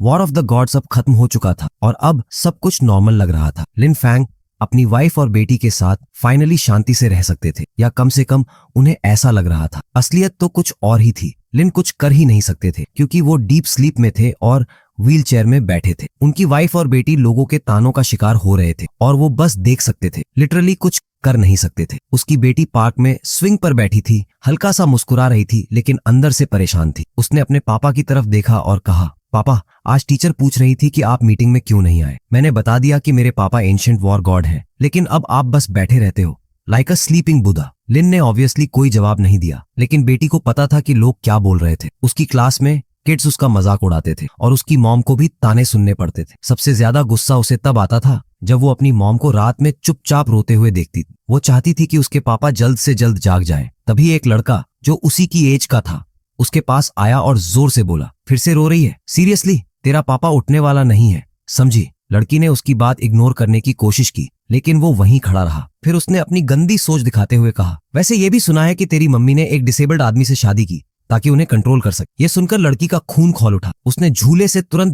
War of the gods अब खत्म हो चुका था और अब सब कुछ नॉर्मल लग रहा था। लिन फैंग अपनी वाइफ और बेटी के साथ फाइनली शांति से रह सकते थे, या कम से कम उन्हें ऐसा लग रहा था। असलियत तो कुछ और ही थी। लिन कुछ कर ही नहीं सकते थे क्योंकि वो डीप स्लीप में थे और व्हील चेयर में बैठे थे। उनकी वाइफ और बेटी लोगों के तानों का शिकार हो रहे थे और वो बस देख सकते थे, लिटरली कुछ कर नहीं सकते थे। उसकी बेटी पार्क में स्विंग पर बैठी थी, हल्का सा मुस्कुरा रही थी लेकिन अंदर से परेशान थी। उसने अपने पापा की तरफ देखा और कहा, पापा, आज टीचर पूछ रही थी कि आप मीटिंग में क्यों नहीं आए। मैंने बता दिया कि मेरे पापा एंशिएंट वॉर गॉड हैं, लेकिन अब आप बस बैठे रहते हो लाइक अ स्लीपिंग बुद्धा। लिन ने ऑब्वियसली कोई जवाब नहीं दिया, लेकिन बेटी को पता था कि लोग क्या बोल रहे थे। उसकी क्लास में किड्स उसका मजाक उड़ाते थे और उसकी मॉम को भी ताने सुनने पड़ते थे। सबसे ज्यादा गुस्सा उसे तब आता था जब वो अपनी मॉम को रात में चुपचाप रोते हुए देखती थी। वो चाहती थी कि उसके पापा जल्द से जल्द जाग जाएं। तभी एक लड़का जो उसी की एज का था उसके पास आया और जोर से बोला, फिर से रो रही है? सीरियसली, तेरा पापा उठने वाला नहीं है, समझी? लड़की ने उसकी बात इग्नोर करने की कोशिश की, लेकिन वो वहीं खड़ा रहा। फिर उसने अपनी गंदी सोच दिखाते हुए कहा, वैसे ये भी सुना है कि तेरी मम्मी ने एक डिसेबल्ड आदमी से शादी की ताकि उन्हें कंट्रोल कर सके। ये सुनकर लड़की का खून खौल उठा। उसने झूले से तुरंत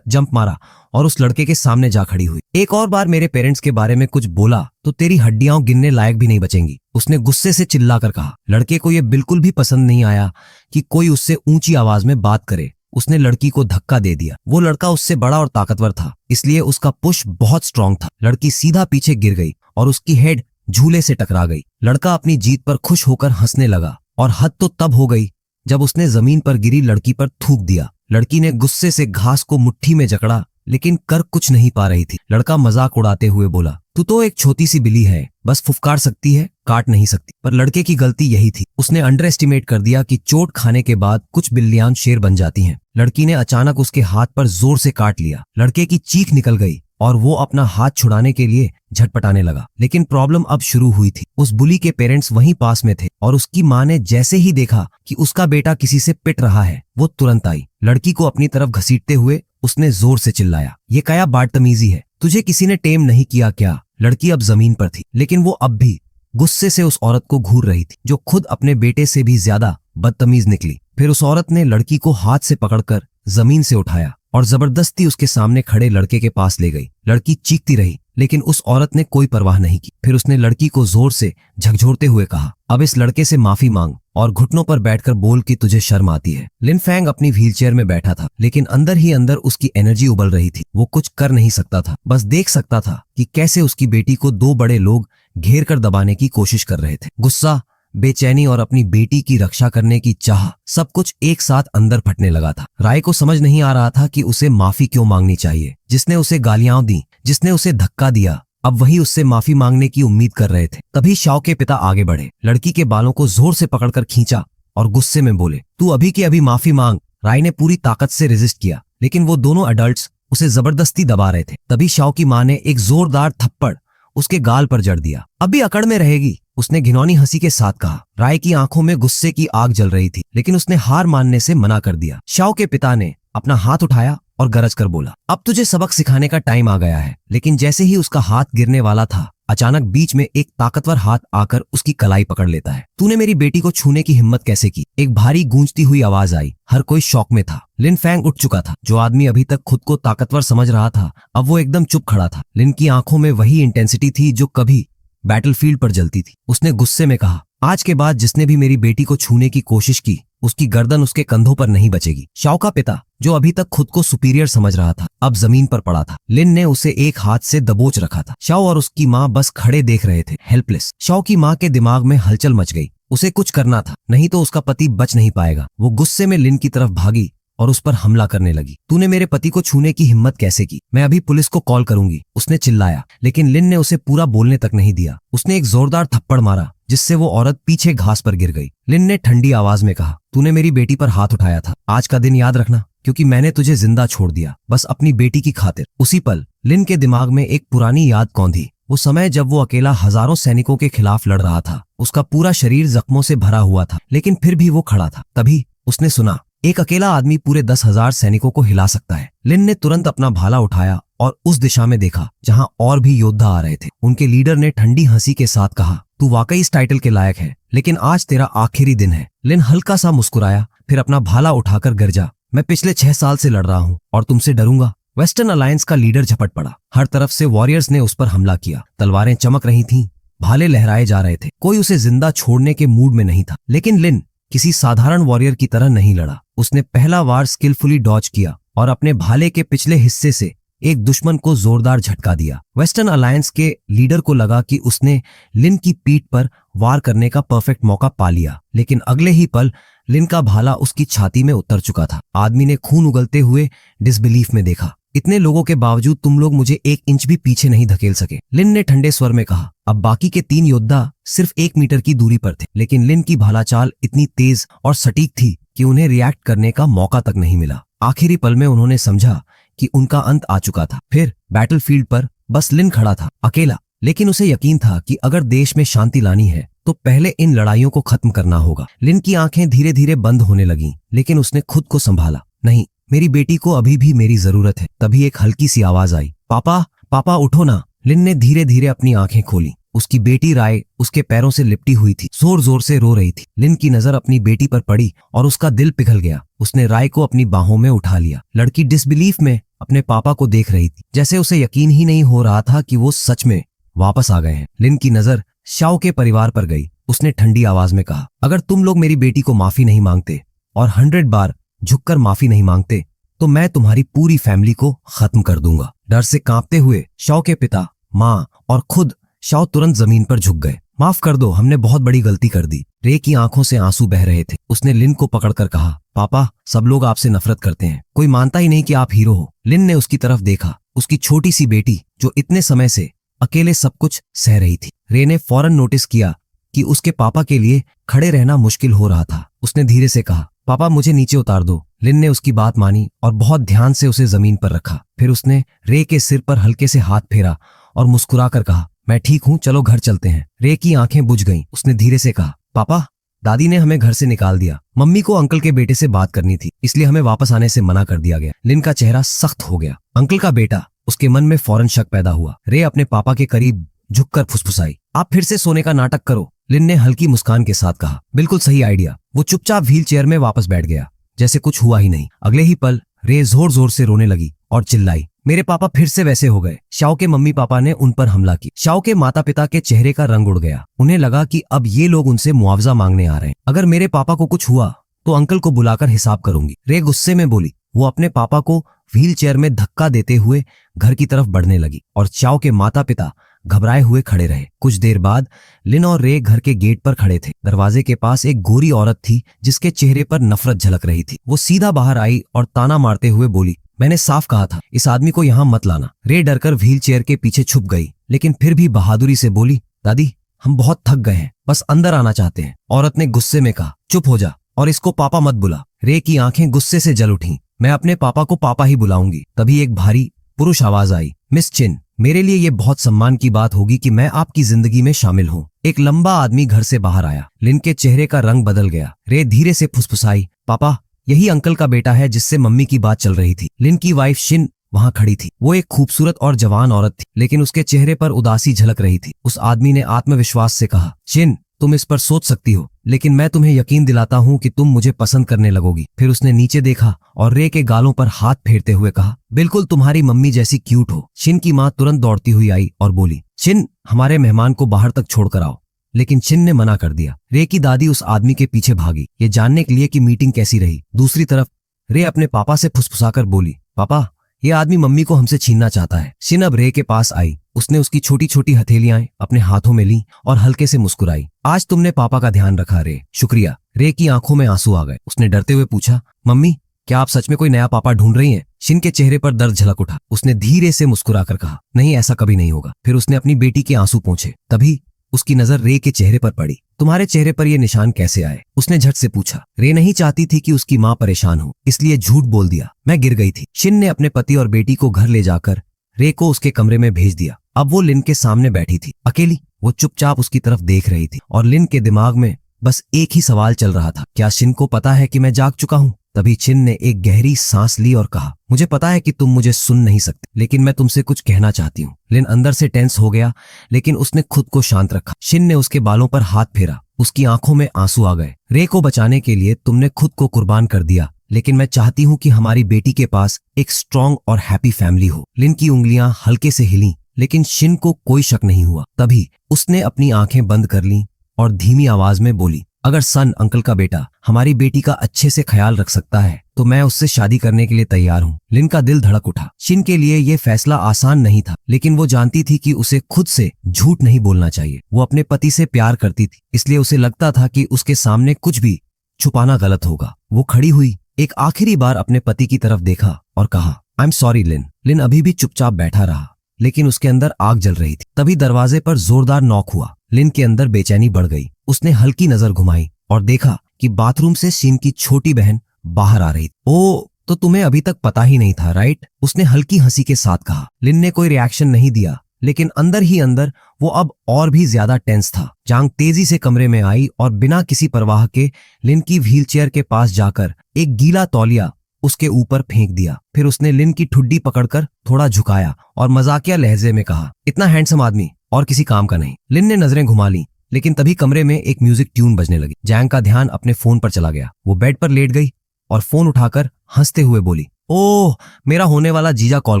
जंप मारा और उस लड़के के सामने जा खड़ी हुई। एक और बार मेरे पेरेंट्स के बारे में कुछ बोला तो तेरी हड्डियां गिनने लायक भी नहीं बचेंगी, उसने गुस्से से चिल्लाकर कहा। लड़के को यह बिल्कुल भी पसंद नहीं आया कि कोई उससे ऊंची आवाज में बात करे। उसने लड़की को धक्का दे दिया। वो लड़का उससे बड़ा और ताकतवर था, इसलिए उसका पुश बहुत स्ट्रांग था। लड़की सीधा पीछे गिर गई और उसकी हेड झूले से टकरा गई। लड़का अपनी जीत पर खुश होकर हंसने लगा और हद तो तब हो गई जब उसने जमीन पर गिरी लड़की पर थूक दिया। लड़की ने गुस्से से घास को मुट्ठी में जकड़ा, लेकिन कर कुछ नहीं पा रही थी। लड़का मजाक उड़ाते हुए बोला, तू तो एक छोटी सी बिल्ली है, बस फुफकार सकती है, काट नहीं सकती। पर लड़के की गलती यही थी, उसने अंडर एस्टिमेट कर दिया कि चोट खाने के बाद कुछ बिल्लियां शेर बन जाती हैं। लड़की ने अचानक उसके हाथ पर जोर से काट लिया। लड़के की चीख निकल गई और वो अपना हाथ छुड़ाने के लिए झटपटाने लगा, लेकिन प्रॉब्लम अब शुरू हुई थी। उस बुली के पेरेंट्स वहीं पास में थे और उसकी माँ ने जैसे ही देखा कि उसका बेटा किसी से पिट रहा है, वो तुरंत आई। लड़की को अपनी तरफ घसीटते हुए उसने जोर से चिल्लाया, ये क्या बदतमीजी है? तुझे किसी ने टेम नहीं किया क्या? लड़की अब जमीन पर थी, लेकिन वो अब भी गुस्से से उस औरत को घूर रही थी जो खुद अपने बेटे से भी ज्यादा बदतमीज निकली। फिर उस औरत ने लड़की को हाथ से पकड़कर जमीन से उठाया और जबरदस्ती उसके सामने खड़े लड़के के पास ले गई। लड़की चीखती रही, लेकिन उस औरत ने कोई परवाह नहीं की। फिर उसने लड़की को जोर से झकझोरते हुए कहा, अब इस लड़के से माफी मांग और घुटनों पर बैठकर बोल कि तुझे शर्म आती है। लिन फैंग अपनी व्हीलचेयर में बैठा था, लेकिन अंदर ही अंदर उसकी एनर्जी उबल रही थी। वो कुछ कर नहीं सकता था, बस देख सकता था कि कैसे उसकी बेटी को दो बड़े लोग घेर कर दबाने की कोशिश कर रहे थे। गुस्सा, बेचैनी और अपनी बेटी की रक्षा करने की चाह, सब कुछ एक साथ अंदर फटने लगा था। राय को समझ नहीं आ रहा था कि उसे माफी क्यों मांगनी चाहिए। जिसने उसे गालियां दी, जिसने उसे धक्का दिया, अब वही उससे माफी मांगने की उम्मीद कर रहे थे। तभी शाओ के पिता आगे बढ़े, लड़की के बालों को जोर से पकड़कर खींचा और गुस्से में बोले, तू अभी की अभी माफी मांग। राय ने पूरी ताकत से रेजिस्ट किया, लेकिन वो दोनों एडल्ट्स उसे जबरदस्ती दबा रहे थे। तभी शाओ की माँ ने एक जोरदार थप्पड़ उसके गाल पर जड़ दिया। अभी अकड़ में रहेगी, उसने घिनौनी हंसी के साथ कहा। राय की आंखों में गुस्से की आग जल रही थी, लेकिन उसने हार मानने से मना कर दिया। शाओ के पिता ने अपना हाथ उठाया और गरज कर बोला, अब तुझे सबक सिखाने का टाइम आ गया है। लेकिन जैसे ही उसका हाथ गिरने वाला था, अचानक बीच में एक ताकतवर हाथ आकर उसकी कलाई पकड़ लेता है। तूने मेरी बेटी को छूने की हिम्मत कैसे की? एक भारी गूंजती हुई आवाज आई। हर कोई शॉक में था। लिन फैंग उठ चुका था। जो आदमी अभी तक खुद को ताकतवर समझ रहा था, अब वो एकदम चुप खड़ा था। लिन की आंखों में वही इंटेंसिटी थी जो कभी बैटलफील्ड पर जलती थी। उसने गुस्से में कहा, आज के बाद जिसने भी मेरी बेटी को छूने की कोशिश की, उसकी गर्दन उसके कंधों पर नहीं बचेगी। शाओ का पिता, जो अभी तक खुद को सुपीरियर समझ रहा था, अब जमीन पर पड़ा था। लिन ने उसे एक हाथ से दबोच रखा था। शाओ और उसकी माँ बस खड़े देख रहे थे, हेल्पलेस। शाओ की माँ के दिमाग में हलचल मच गई। उसे कुछ करना था, नहीं तो उसका पति बच नहीं पाएगा। वो गुस्से में लिन की तरफ भागी और उस पर हमला करने लगी। तूने मेरे पति को छूने की हिम्मत कैसे की? मैं अभी पुलिस को कॉल करूंगी, उसने चिल्लाया। लेकिन लिन ने उसे पूरा बोलने तक नहीं दिया। उसने एक जोरदार थप्पड़ मारा, जिससे वो औरत पीछे घास पर गिर गई। लिन ने ठंडी आवाज में कहा, तूने मेरी बेटी पर हाथ उठाया था। आज का दिन याद रखना, क्योंकि मैंने तुझे जिंदा छोड़ दिया, बस अपनी बेटी की खातिर। उसी पल लिन के दिमाग में एक पुरानी याद कौंधी। वो समय जब वो अकेला हजारों सैनिकों के खिलाफ लड़ रहा था। उसका पूरा शरीर जख्मों से भरा हुआ था, लेकिन फिर भी वो खड़ा था। तभी उसने सुना, एक अकेला आदमी पूरे 10,000 सैनिकों को हिला सकता है। लिन ने तुरंत अपना भाला उठाया और उस दिशा में देखा जहां और भी योद्धा आ रहे थे। उनके लीडर ने ठंडी हंसी के साथ कहा, तू वाकई इस टाइटल के लायक है, लेकिन आज तेरा आखिरी दिन है। लिन हल्का सा मुस्कुराया, फिर अपना भाला उठाकर गर्जा, मैं पिछले 6 साल से लड़ रहा हूँ और तुमसे डरूंगा? वेस्टर्न अलायंस का लीडर झपट पड़ा। हर तरफ से वॉरियर्स ने उस पर हमला किया। तलवारें चमक रही थीं, भाले लहराए जा रहे थे। कोई उसे जिंदा छोड़ने के मूड में नहीं था। लेकिन लिन किसी साधारण वॉरियर की तरह नहीं लड़ा। उसने पहला वार स्किलफुली डॉज किया और अपने भाले के पिछले हिस्से से एक दुश्मन को जोरदार झटका दिया। वेस्टर्न अलायंस के लीडर को लगा कि उसने लिन की पीठ पर वार करने का परफेक्ट मौका पा लिया, लेकिन अगले ही पल लिन का भाला उसकी छाती में उतर चुका था। आदमी ने खून उगलते हुए डिसबिलीफ में देखा। इतने लोगों के बावजूद तुम लोग मुझे 1 इंच भी पीछे नहीं धकेल सके, लिन ने ठंडे स्वर में कहा। अब बाकी के 3 योद्धा सिर्फ 1 मीटर की दूरी पर थे, लेकिन लिन की भाला चाल इतनी तेज और सटीक थी कि उन्हें रिएक्ट करने का मौका तक नहीं मिला। आखिरी पल में उन्होंने समझा कि उनका अंत आ चुका था। फिर बैटलफील्ड पर बस लिन खड़ा था, अकेला। लेकिन उसे यकीन था कि अगर देश में शांति लानी है तो पहले इन लड़ाइयों को खत्म करना होगा। लिन की आंखें धीरे धीरे बंद होने लगीं, लेकिन उसने खुद को संभाला। नहीं, मेरी बेटी को अभी भी मेरी जरूरत है। तभी एक हल्की सी आवाज आई, पापा, पापा उठो ना। लिन ने धीरे धीरे अपनी आंखें खोली। उसकी बेटी राय उसके पैरों से लिपटी हुई थी, जोर जोर से रो रही थी। लिन की नजर अपनी बेटी पर पड़ी और उसका दिल पिघल गया। उसने राय को अपनी बाहों में उठा लिया। लड़की डिसबिलीफ में अपने पापा को देख रही थी, जैसे उसे यकीन ही नहीं हो रहा था कि वो सच में वापस आ गए हैं। लिन की नजर शाओ के परिवार पर गई। उसने ठंडी आवाज में कहा, अगर तुम लोग मेरी बेटी को माफी नहीं मांगते और 100 बार झुककर माफी नहीं मांगते तो मैं तुम्हारी पूरी फैमिली को खत्म कर दूंगा। डर से कांपते हुए शाओ के पिता, माँ और खुद शाओ तुरंत जमीन पर झुक गए। माफ कर दो, हमने बहुत बड़ी गलती कर दी। रे की आंखों से आंसू बह रहे थे। उसने लिन को पकड़कर कहा, पापा, सब लोग आपसे नफरत करते हैं, कोई मानता ही नहीं कि आप हीरो हो। लिन ने उसकी तरफ देखा, उसकी छोटी सी बेटी जो इतने समय से अकेले सब कुछ सह रही थी। रे ने फौरन नोटिस किया कि उसके पापा के लिए खड़े रहना मुश्किल हो रहा था। उसने धीरे से कहा, पापा मुझे नीचे उतार दो। लिन ने उसकी बात मानी और बहुत ध्यान से उसे जमीन पर रखा। फिर उसने रे के सिर पर हल्के से हाथ फेरा और मुस्कुराकर कहा, मैं ठीक हूँ, चलो घर चलते हैं। रे की आंखें बुझ गईं। उसने धीरे से कहा, पापा, दादी ने हमें घर से निकाल दिया। मम्मी को अंकल के बेटे से बात करनी थी, इसलिए हमें वापस आने से मना कर दिया गया। लिन का चेहरा सख्त हो गया। अंकल का बेटा, उसके मन में फौरन शक पैदा हुआ। रे अपने पापा के करीब झुककर फुसफुसाई, आप फिर से सोने का नाटक करो। लिन ने हल्की मुस्कान के साथ कहा, बिल्कुल सही आइडिया। वो चुपचाप व्हील चेयर में वापस बैठ गया, जैसे कुछ हुआ ही नहीं। अगले ही पल रे जोर जोर से रोने लगी और चिल्लाई, मेरे पापा फिर से वैसे हो गए। शाओ के मम्मी पापा ने उन पर हमला किया। शाओ के माता पिता के चेहरे का रंग उड़ गया। उन्हें लगा कि अब ये लोग उनसे मुआवजा मांगने आ रहे हैं। अगर मेरे पापा को कुछ हुआ तो अंकल को बुलाकर हिसाब करूंगी। रे गुस्से में बोली। वो अपने पापा को व्हील चेयर में धक्का देते हुए घर की तरफ बढ़ने लगी और शाओ के माता पिता घबराए हुए खड़े रहे। कुछ देर बाद लिन और रे घर के गेट पर खड़े थे। दरवाजे के पास एक गोरी औरत थी जिसके चेहरे पर नफरत झलक रही थी। वो सीधा बाहर आई और ताना मारते हुए बोली, मैंने साफ कहा था इस आदमी को यहाँ मत लाना। रे डरकर व्हील चेयर के पीछे छुप गई, लेकिन फिर भी बहादुरी से बोली, दादी, हम बहुत थक गए हैं, बस अंदर आना चाहते हैं। औरत ने गुस्से में कहा, चुप हो जा और इसको पापा मत बुला। रे की आंखें गुस्से से जल उठीं। मैं अपने पापा को पापा ही बुलाऊंगी। तभी एक भारी पुरुष आवाज आई, मिस चिन, मेरे लिए ये बहुत सम्मान की बात होगी कि मैं आपकी जिंदगी में शामिल हूँ। एक लंबा आदमी घर से बाहर आया। लिन के चेहरे का रंग बदल गया। रे धीरे से फुसफुसाई, पापा, यही अंकल का बेटा है जिससे मम्मी की बात चल रही थी। लिन की वाइफ शिन वहां खड़ी थी। वो एक खूबसूरत और जवान औरत थी, लेकिन उसके चेहरे पर उदासी झलक रही थी। उस आदमी ने आत्मविश्वास से कहा, शिन, तुम इस पर सोच सकती हो, लेकिन मैं तुम्हें यकीन दिलाता हूँ कि तुम मुझे पसंद करने लगोगी। फिर उसने नीचे देखा और रे के गालों पर हाथ फेरते हुए कहा, बिल्कुल तुम्हारी मम्मी जैसी क्यूट हो। शिन की माँ तुरंत दौड़ती हुई आई और बोली, शिन, हमारे मेहमान को बाहर तक छोड़कर आओ। लेकिन शिन ने मना कर दिया। रे की दादी उस आदमी के पीछे भागी, ये जानने के लिए कि मीटिंग कैसी रही। दूसरी तरफ रे अपने पापा से फुसफुसाकर बोली, पापा, ये आदमी मम्मी को हमसे छीनना चाहता है। शिन अब रे के पास आई। उसने उसकी छोटी छोटी हथेलियां अपने हाथों में ली और हल्के से मुस्कुराई। आज तुमने पापा का ध्यान रखा रे, शुक्रिया। रे की आंखों में आंसू आ गए। उसने डरते हुए पूछा, मम्मी, क्या आप सच में कोई नया पापा ढूंढ रही हैं? शिन के चेहरे पर दर्द झलक उठा। उसने धीरे से मुस्कुराकर कहा, नहीं, ऐसा कभी नहीं होगा। फिर उसने अपनी बेटी के आंसू पोंछे। तभी उसकी नजर रे के चेहरे पर पड़ी। तुम्हारे चेहरे पर ये निशान कैसे आए? उसने झट से पूछा। रे नहीं चाहती थी कि उसकी माँ परेशान हो, इसलिए झूठ बोल दिया, मैं गिर गई थी। शिन ने अपने पति और बेटी को घर ले जाकर रे को उसके कमरे में भेज दिया। अब वो लिन के सामने बैठी थी, अकेली। वो चुपचाप उसकी तरफ देख रही थी और लिन के दिमाग में बस एक ही सवाल चल रहा था, क्या शिन को पता है कि मैं जाग चुका हूँ? तभी चिन ने एक गहरी सांस ली और कहा, मुझे पता है कि तुम मुझे सुन नहीं सकते, लेकिन मैं तुमसे कुछ कहना चाहती हूँ। लिन अंदर से टेंस हो गया, लेकिन उसने खुद को शांत रखा। शिन ने उसके बालों पर हाथ फेरा। उसकी आंखों में आंसू आ गए। रे को बचाने के लिए तुमने खुद को कुर्बान कर दिया, लेकिन मैं चाहती हूँ कि हमारी बेटी के पास एक स्ट्रॉन्ग और हैप्पी फैमिली हो। लिन की उंगलियां हल्के से हिलीं, लेकिन शिन को कोई शक नहीं हुआ। तभी उसने अपनी आंखें बंद कर लीं और धीमी आवाज में बोली, अगर सन, अंकल का बेटा, हमारी बेटी का अच्छे से ख्याल रख सकता है तो मैं उससे शादी करने के लिए तैयार हूँ। लिन का दिल धड़क उठा। शिन के लिए ये फैसला आसान नहीं था, लेकिन वो जानती थी कि उसे खुद से झूठ नहीं बोलना चाहिए। वो अपने पति से प्यार करती थी, इसलिए उसे लगता था कि उसके सामने कुछ भी छुपाना गलत होगा। वो खड़ी हुई, एक आखिरी बार अपने पति की तरफ देखा और कहा, आई एम सॉरी लिन। लिन अभी भी चुपचाप बैठा रहा, लेकिन उसके अंदर आग जल रही थी। तभी दरवाजे पर जोरदार नॉक हुआ। लिन के अंदर बेचैनी बढ़ गई। उसने हल्की नजर घुमाई और देखा कि बाथरूम से शिन की छोटी बहन बाहर आ रही थी। ओ, तो तुम्हें अभी तक पता ही नहीं था, राइट? उसने हल्की हंसी के साथ कहा। लिन ने कोई रिएक्शन नहीं दिया, लेकिन अंदर ही अंदर वो अब और भी ज्यादा टेंस था। जांग तेजी से कमरे में आई और बिना किसी परवाह के लिन की व्हीलचेयर के पास जाकर एक गीला तौलिया उसके ऊपर फेंक दिया। फिर उसने लिन की ठुड्डी पकड़कर थोड़ा झुकाया और मजाकिया लहजे में कहा, इतना हैंडसम आदमी और किसी काम का नहीं। लिन ने नजरें घुमा ली, लेकिन तभी कमरे में एक म्यूजिक ट्यून बजने लगी। जैंग का ध्यान अपने फोन पर चला गया। वो बेड पर लेट गई और फोन उठाकर हंसते हुए बोली, ओह, मेरा होने वाला जीजा कॉल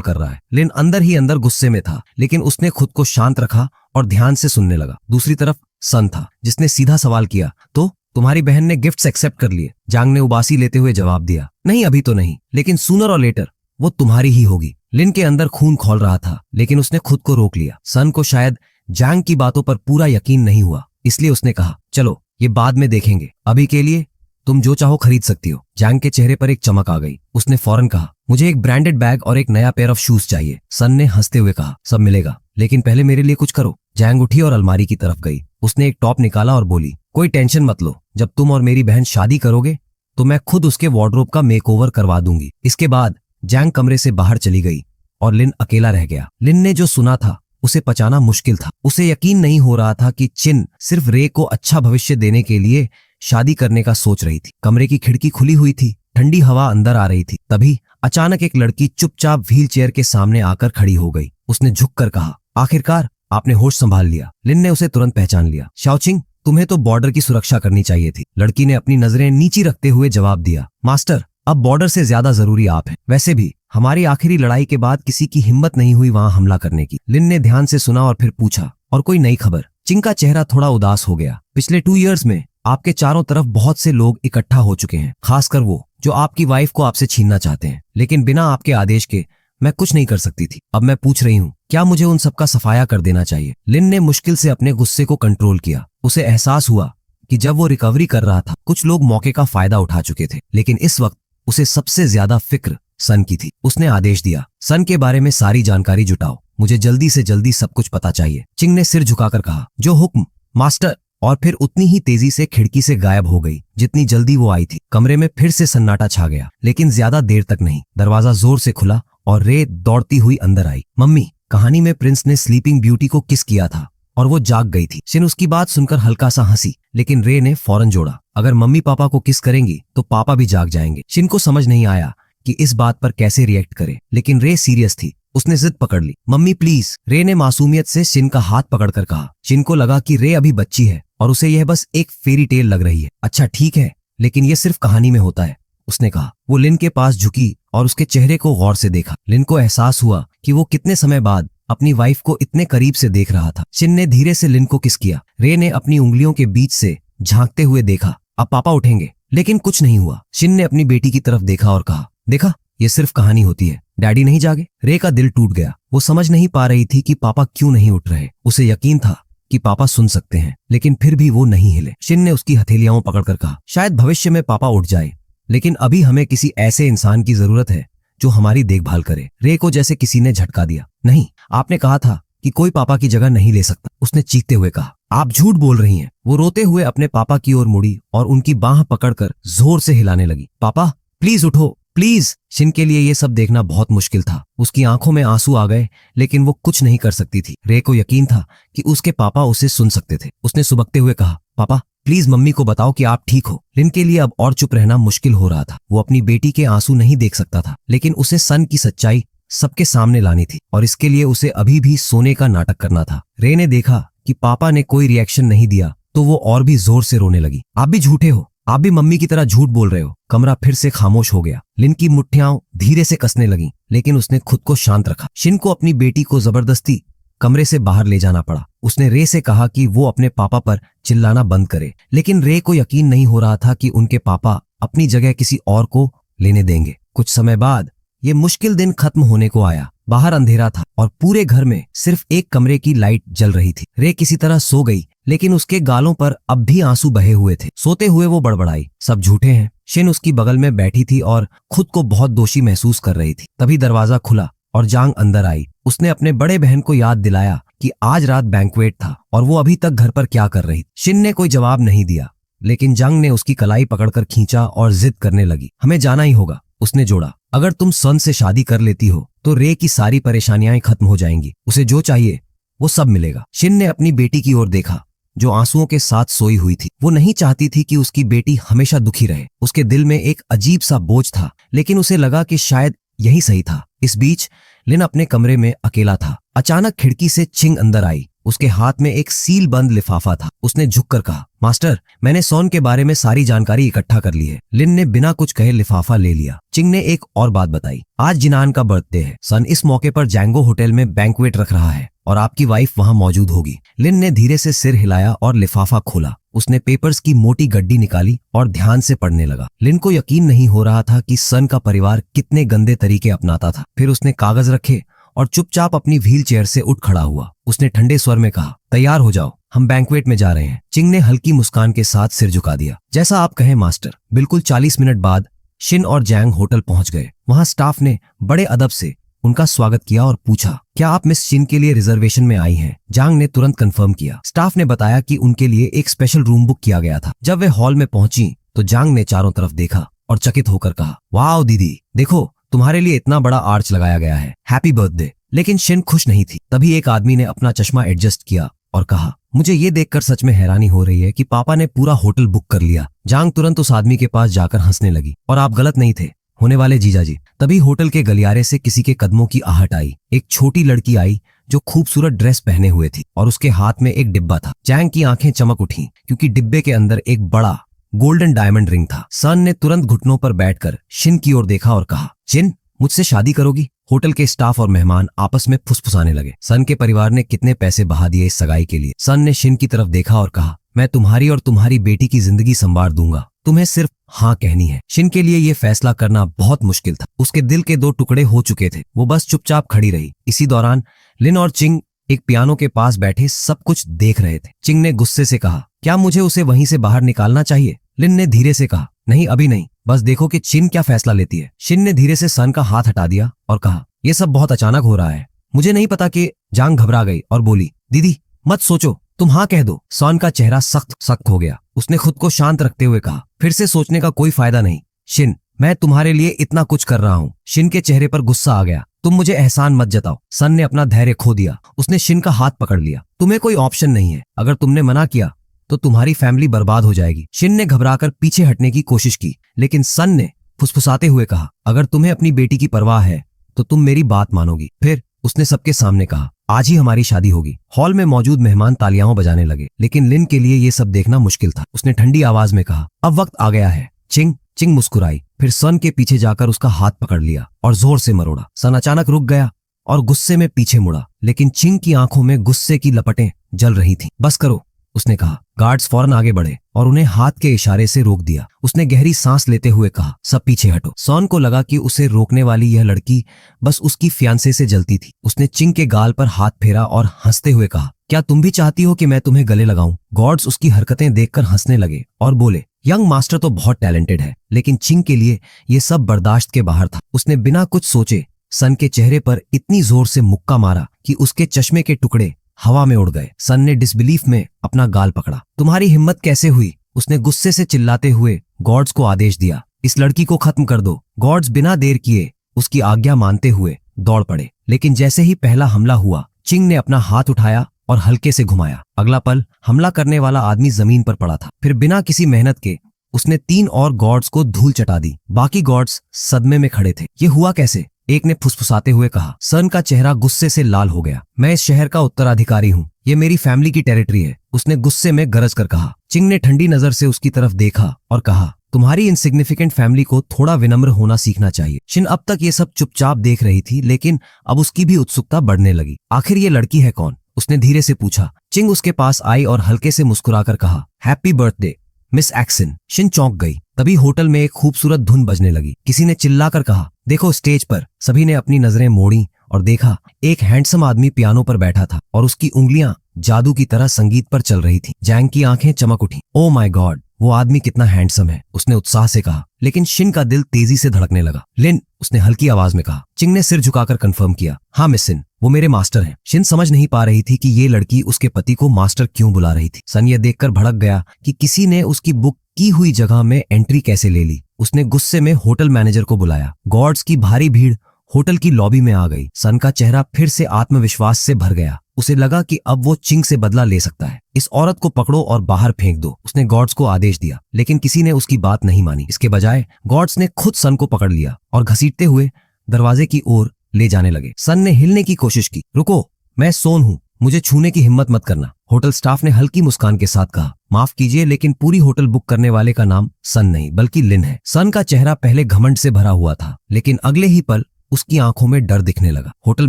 कर रहा है। लिन अंदर ही अंदर गुस्से में था, लेकिन उसने खुद को शांत रखा और ध्यान से सुनने लगा। दूसरी तरफ सन था, जिसने सीधा सवाल किया, तो तुम्हारी बहन ने गिफ्ट्स एक्सेप्ट कर लिए? जांग ने उबासी लेते हुए जवाब दिया, नहीं अभी तो नहीं, लेकिन सूनर और लेटर वो तुम्हारी ही होगी। लिन के अंदर खून खौल रहा था, लेकिन उसने खुद को रोक लिया। सन को शायद जांग की बातों पर पूरा यकीन नहीं हुआ, इसलिए उसने कहा, चलो ये बाद में देखेंगे, अभी के लिए तुम जो चाहो खरीद सकती हो। जांग के चेहरे पर एक चमक आ गई। उसने फौरन कहा, मुझे एक ब्रांडेड बैग और एक नया पेयर ऑफ शूज चाहिए। सन ने हंसते हुए कहा, सब मिलेगा, लेकिन पहले मेरे लिए कुछ करो। जांग उठी और अलमारी की तरफ गई। उसने एक टॉप निकाला और बोली, कोई टेंशन मत लो, जब तुम और मेरी बहन शादी करोगे तो मैं खुद उसके वार्डरोब का मेकओवर करवा दूंगी। इसके बाद जांग कमरे से बाहर चली गई और लिन अकेला रह गया। लिन ने जो सुना था उसे पचाना मुश्किल था। उसे यकीन नहीं हो रहा था कि चिन सिर्फ रे को अच्छा भविष्य देने के लिए शादी करने का सोच रही थी। कमरे की खिड़की खुली हुई थी, ठंडी हवा अंदर आ रही थी। तभी अचानक एक लड़की चुपचाप व्हील चेयर के सामने आकर खड़ी हो गई। उसने झुककर कहा, आखिरकार आपने होश संभाल लिया। लिन ने उसे तुरंत पहचान लिया। शाओचिंग, तुम्हें तो बॉर्डर की सुरक्षा करनी चाहिए थी। लड़की ने अपनी नजरें नीची रखते हुए जवाब दिया, मास्टर, अब बॉर्डर से ज्यादा जरूरी आप हैं। वैसे भी हमारी आखिरी लड़ाई के बाद किसी की हिम्मत नहीं हुई वहां हमला करने की। लिन ने ध्यान से सुना और फिर पूछा, और कोई नई खबर? चिंग का चेहरा थोड़ा उदास हो गया। पिछले 2 इयर्स में आपके चारों तरफ बहुत से लोग इकट्ठा हो चुके हैं, खासकर वो जो आपकी वाइफ को आपसे छीनना चाहते हैं, लेकिन बिना आपके आदेश के मैं कुछ नहीं कर सकती थी। अब मैं पूछ रही हूँ, क्या मुझे उन सबका सफाया कर देना चाहिए? लिन ने मुश्किल से अपने गुस्से को कंट्रोल किया। उसे एहसास हुआ कि जब वो रिकवरी कर रहा था कुछ लोग मौके का फायदा उठा चुके थे, लेकिन इस वक्त उसे सबसे ज्यादा फिक्र सन की थी। उसने आदेश दिया, सन के बारे में सारी जानकारी जुटाओ, मुझे जल्दी से जल्दी सब कुछ पता चाहिए। चिंग ने सिर झुकाकर कहा, जो हुक्म मास्टर, और फिर उतनी ही तेजी से खिड़की से गायब हो गई जितनी जल्दी वो आई थी। कमरे में फिर से सन्नाटा छा गया, लेकिन ज्यादा देर तक नहीं। दरवाजा जोर से खुला और रे दौड़ती हुई अंदर आई। मम्मी, कहानी में प्रिंस ने स्लीपिंग ब्यूटी को किस किया था और वो जाग गई थी। शिन उसकी बात सुनकर हल्का सा हंसी, लेकिन रे ने फौरन जोड़ा, अगर मम्मी पापा को किस करेंगी तो पापा भी जाग जाएंगे। शिन को समझ नहीं आया कि इस बात पर कैसे रिएक्ट करे, लेकिन रे सीरियस थी। उसने जिद पकड़ ली, मम्मी प्लीज। रे ने मासूमियत से शिन का हाथ पकड़कर कहा। शिन को लगा कि रे अभी बच्ची है और उसे यह बस एक फेरी टेल लग रही है। अच्छा ठीक है, लेकिन यह सिर्फ कहानी में होता है, उसने कहा। वो लिन के पास झुकी और उसके चेहरे को गौर से देखा। लिन को एहसास हुआ कि वो कितने समय बाद अपनी वाइफ को इतने करीब से देख रहा था। शिन ने धीरे से लिन को किस किया। रे ने अपनी उंगलियों के बीच से झांकते हुए देखा, अब पापा उठेंगे, लेकिन कुछ नहीं हुआ। शिन ने अपनी बेटी की तरफ देखा और कहा, देखा, ये सिर्फ कहानी होती है, डैडी नहीं जागे। रे का दिल टूट गया। वो समझ नहीं पा रही थी कि पापा क्यों नहीं उठ रहे। उसे यकीन था कि पापा सुन सकते हैं, लेकिन फिर भी वो नहीं हिले। शिन ने उसकी हथेलियां पकड़कर कहा, शायद भविष्य में पापा उठ जाए, लेकिन अभी हमें किसी ऐसे इंसान की जरूरत है जो हमारी देखभाल करे। रे को जैसे किसी ने झटका दिया। नहीं, आपने कहा था कि कोई पापा की जगह नहीं ले सकता, उसने चीखते हुए कहा। आप झूठ बोल रही हैं। वो रोते हुए अपने पापा की ओर मुड़ी और उनकी बाह पकड़कर जोर से हिलाने लगी। पापा प्लीज उठो, प्लीज। शिन के लिए ये सब देखना बहुत मुश्किल था। उसकी आंखों में आंसू आ गए, लेकिन वो कुछ नहीं कर सकती थी। रे को यकीन था कि उसके पापा उसे सुन सकते थे। उसने सुबकते हुए कहा, पापा प्लीज मम्मी को बताओ कि आप ठीक हो। लिन के लिए अब और चुप रहना मुश्किल हो रहा था। वो अपनी बेटी के आंसू नहीं देख सकता था, लेकिन उसे सन की सच्चाई सबके सामने लानी थी और इसके लिए उसे अभी भी सोने का नाटक करना था। रे ने देखा कि पापा ने कोई रिएक्शन नहीं दिया तो वो और भी जोर से रोने लगी। आप भी झूठे हो, आप भी मम्मी की तरह झूठ बोल रहे हो। कमरा फिर से खामोश हो गया। लिन की मुट्ठियां धीरे से कसने लगीं, लेकिन उसने खुद को शांत रखा। शिन को अपनी बेटी को जबरदस्ती कमरे से बाहर ले जाना पड़ा। उसने रे से कहा कि वो अपने पापा पर चिल्लाना बंद करे, लेकिन रे को यकीन नहीं हो रहा था कि उनके पापा अपनी जगह किसी और को लेने देंगे। कुछ समय बाद ये मुश्किल दिन खत्म होने को आया। बाहर अंधेरा था और पूरे घर में सिर्फ एक कमरे की लाइट जल रही थी। रे किसी तरह सो गई, लेकिन उसके गालों पर अब भी आंसू बहे हुए थे। सोते हुए वो बड़बड़ाई, सब झूठे हैं। शिन उसकी बगल में बैठी थी और खुद को बहुत दोषी महसूस कर रही थी। तभी दरवाजा खुला और जांग अंदर आई। उसने अपने बड़े बहन को याद दिलाया कि आज रात बैंक्वेट था और वो अभी तक घर पर क्या कर रही। शिन ने कोई जवाब नहीं दिया, लेकिन जांग ने उसकी कलाई पकड़कर खींचा और जिद करने लगी। हमें जाना ही होगा, उसने जोड़ा। अगर तुम सन से शादी कर लेती हो तो रे की सारी परेशानियां खत्म हो जाएंगी। उसे जो चाहिए वो सब मिलेगा। शिन ने अपनी बेटी की ओर देखा, जो आंसुओं के साथ सोई हुई थी। वो नहीं चाहती थी कि उसकी बेटी हमेशा दुखी रहे। उसके दिल में एक अजीब सा बोझ था, लेकिन उसे लगा कि शायद यही सही था। इस बीच लिन अपने कमरे में अकेला था। अचानक खिड़की से चिंग अंदर आई। उसके हाथ में एक सील बंद लिफाफा था। उसने झुककर कहा, मास्टर, मैंने सोन के बारे में सारी जानकारी इकट्ठा कर ली है। लिन ने बिना कुछ कहे लिफाफा ले लिया। चिंग ने एक और बात बताई, आज जिनान का बर्थडे है। सन इस मौके पर जैंगो होटल में बैंक्वेट रख रहा है और आपकी वाइफ वहां मौजूद होगी। लिन ने धीरे से सिर हिलाया और लिफाफा खोला। उसने पेपर्स की मोटी गड्डी निकाली और ध्यान से पढ़ने लगा। लिन को यकीन नहीं हो रहा था कि सन का परिवार कितने गंदे तरीके अपनाता था। फिर उसने कागज रखे और चुपचाप अपनी व्हील चेयर से उठ खड़ा हुआ। उसने ठंडे स्वर में कहा, तैयार हो जाओ, हम बैंक्वेट में जा रहे हैं। चिंग ने हल्की मुस्कान के साथ सिर झुका दिया। जैसा आप कहें मास्टर। बिल्कुल 40 मिनट बाद शिन और जैंग होटल पहुंच गए। वहां स्टाफ ने बड़े अदब से उनका स्वागत किया और पूछा, क्या आप मिस शिन के लिए रिजर्वेशन में आई हैं? जांग ने तुरंत कंफर्म किया। स्टाफ ने बताया कि उनके लिए एक स्पेशल रूम बुक किया गया था। जब वे हॉल में पहुंची तो जांग ने चारों तरफ देखा और चकित होकर कहा, वाओ दीदी, देखो तुम्हारे लिए इतना बड़ा आर्च लगाया गया है, हैप्पी बर्थडे। लेकिन शिन खुश नहीं थी। तभी एक आदमी ने अपना चश्मा एडजस्ट किया और कहा, मुझे ये देखकर सच में हैरानी हो रही है कि पापा ने पूरा होटल बुक कर लिया। जांग तुरंत उस आदमी के पास जाकर हंसने लगी, और आप गलत नहीं थे, होने वाले जीजाजी। तभी होटल के गलियारे से किसी के कदमों की आहट आई। एक छोटी लड़की आई जो खूबसूरत ड्रेस पहने हुए थी और उसके हाथ में एक डिब्बा था। जैंग की आंखें चमक उठी क्योंकि डिब्बे के अंदर एक बड़ा गोल्डन डायमंड रिंग था। सन ने तुरंत घुटनों पर बैठकर शिन की ओर देखा और कहा, चिन, मुझसे शादी करोगी? होटल के स्टाफ और मेहमान आपस में फुसफुसाने लगे। सन के परिवार ने कितने पैसे बहा दिए इस सगाई के लिए। सन ने शिन की तरफ देखा और कहा, मैं तुम्हारी और तुम्हारी बेटी की जिंदगी संवार दूंगा, तुम्हें सिर्फ हाँ कहनी है। शिन के लिए यह फैसला करना बहुत मुश्किल था। उसके दिल के 2 टुकड़े हो चुके थे। वो बस चुपचाप खड़ी रही। इसी दौरान लिन और चिंग एक पियानो के पास बैठे सब कुछ देख रहे थे। चिंग ने गुस्से से कहा, क्या मुझे उसे वहीं से बाहर निकालना चाहिए? लिन ने धीरे से कहा, नहीं, अभी नहीं, बस देखो कि चिन क्या फैसला लेती है। शिन ने धीरे से सन का हाथ हटा दिया और कहा, यह सब बहुत अचानक हो रहा है, मुझे नहीं पता। कि जांग घबरा गई और बोली, दीदी मत सोचो, तुम हाँ कह दो। सन का चेहरा सख्त सख्त हो गया। उसने खुद को शांत रखते हुए कहा, फिर से सोचने का कोई फायदा नहीं। शिन, मैं तुम्हारे लिए इतना कुछ कर रहा हूँ। शिन के चेहरे पर गुस्सा आ गया। तुम मुझे एहसान मत जताओ। सन ने अपना धैर्य खो दिया। उसने शिन का हाथ पकड़ लिया। तुम्हें कोई ऑप्शन नहीं है। अगर तुमने मना किया तो तुम्हारी फैमिली बर्बाद हो जाएगी। शिन ने घबराकर पीछे हटने की कोशिश की, लेकिन सन ने फुसफुसाते हुए कहा, अगर तुम्हें अपनी बेटी की परवाह है तो तुम मेरी बात मानोगी। फिर उसने सबके सामने कहा, आज ही हमारी शादी होगी। हॉल में मौजूद मेहमान तालियां बजाने लगे, लेकिन लिन के लिए ये सब देखना मुश्किल था। उसने ठंडी आवाज में कहा, अब वक्त आ गया है। चिंग। चिंग मुस्कुराई, फिर सन के पीछे जाकर उसका हाथ पकड़ लिया और जोर से मरोड़ा। सन अचानक रुक गया और गुस्से में पीछे मुड़ा, लेकिन चिंग की आंखों में गुस्से की लपटें जल रही थीं। बस करो, उसने कहा। गार्ड्स फौरन आगे बढ़े और उन्हें हाथ के इशारे से रोक दिया। उसने गहरी सांस लेते हुए कहा, सब पीछे हटो। सॉन को लगा कि उसे रोकने वाली यह लड़की बस उसकी फियांसे से जलती थी। उसने चिंग के गाल पर हाथ फेरा और हंसते हुए कहा, क्या तुम भी चाहती हो कि मैं तुम्हें गले लगाऊं? गॉड्स उसकी हरकतें देखकर हंसने लगे और बोले, यंग मास्टर तो बहुत टैलेंटेड है। लेकिन चिंग के लिए ये सब बर्दाश्त के बाहर था। उसने बिना कुछ सोचे सन के चेहरे पर इतनी जोर से मुक्का मारा कि उसके चश्मे के टुकड़े हवा में उड़ गए। सन ने डिसबिलीफ में अपना गाल पकड़ा। तुम्हारी हिम्मत कैसे हुई? उसने गुस्से से चिल्लाते हुए गॉड्स को आदेश दिया, इस लड़की को खत्म कर दो। गॉड्स बिना देर किए उसकी आज्ञा मानते हुए दौड़ पड़े। लेकिन जैसे ही पहला हमला हुआ, चिंग ने अपना हाथ उठाया और हल्के से घुमाया। अगला पल हमला करने वाला आदमी जमीन पर पड़ा था। फिर बिना किसी मेहनत के उसने 3 और गॉड्स को धूल चटा दी। बाकी गॉड्स सदमे में खड़े थे। ये हुआ कैसे? एक ने फुसफुसाते हुए कहा। सन का चेहरा गुस्से से लाल हो गया। मैं इस शहर का उत्तराधिकारी हूँ, ये मेरी फैमिली की टेरिटरी है, उसने गुस्से में गरज कर कहा। चिंग ने ठंडी नजर से उसकी तरफ देखा और कहा, तुम्हारी इनसिग्निफिकेंट फैमिली को थोड़ा विनम्र होना सीखना चाहिए। शिन अब तक ये सब चुपचाप देख रही थी, लेकिन अब उसकी भी उत्सुकता बढ़ने लगी। आखिर ये लड़की है कौन? उसने धीरे से पूछा। चिंग उसके पास आई और हल्के से मुस्कुराकर कहा, happy birthday miss action. Shin चौंक गई। तभी होटल में एक खूबसूरत धुन बजने लगी। किसी ने चिल्लाकर कहा, देखो स्टेज पर। सभी ने अपनी नजरें मोड़ी और देखा एक हैंडसम आदमी पियानो पर बैठा था और उसकी उंगलियां जादू की तरह संगीत पर चल रही थी। जैंग की आंखें चमक उठी। ओ माय गॉड, वो आदमी कितना हैंडसम है, उसने उत्साह से कहा। लेकिन शिन का दिल तेजी से धड़कने लगा। लिन, उसने हल्की आवाज में कहा। चिंग ने सिर झुकाकर कंफर्म किया, हाँ मिस सिन, वो मेरे मास्टर हैं। शिन समझ नहीं पा रही थी कि ये लड़की उसके पति को मास्टर क्यों बुला रही थी। सन ये देखकर भड़क गया कि किसी ने उसकी बुक की हुई जगह में एंट्री कैसे ले ली। उसने गुस्से में होटल मैनेजर को बुलाया। गार्ड्स की भारी भीड़ होटल की लॉबी में आ गई। सन का चेहरा फिर से आत्मविश्वास से भर गया। उसे लगा कि अब वो चिंग से बदला ले सकता है। इस औरत को पकड़ो और बाहर फेंक दो, उसने गार्ड्स को आदेश दिया। लेकिन किसी ने उसकी बात नहीं मानी। इसके बजाय गार्ड्स ने खुद सन को पकड़ लिया और घसीटते हुए दरवाजे की ओर ले जाने लगे। सन ने हिलने की कोशिश की। रुको, मैं सोन हूँ, मुझे छूने की हिम्मत मत करना। होटल स्टाफ ने हल्की मुस्कान के साथ कहा, माफ कीजिए, लेकिन पूरी होटल बुक करने वाले का नाम सन नहीं बल्कि लिन है। सन का चेहरा पहले घमंड से भरा हुआ था, लेकिन अगले ही पल उसकी आंखों में डर दिखने लगा। होटल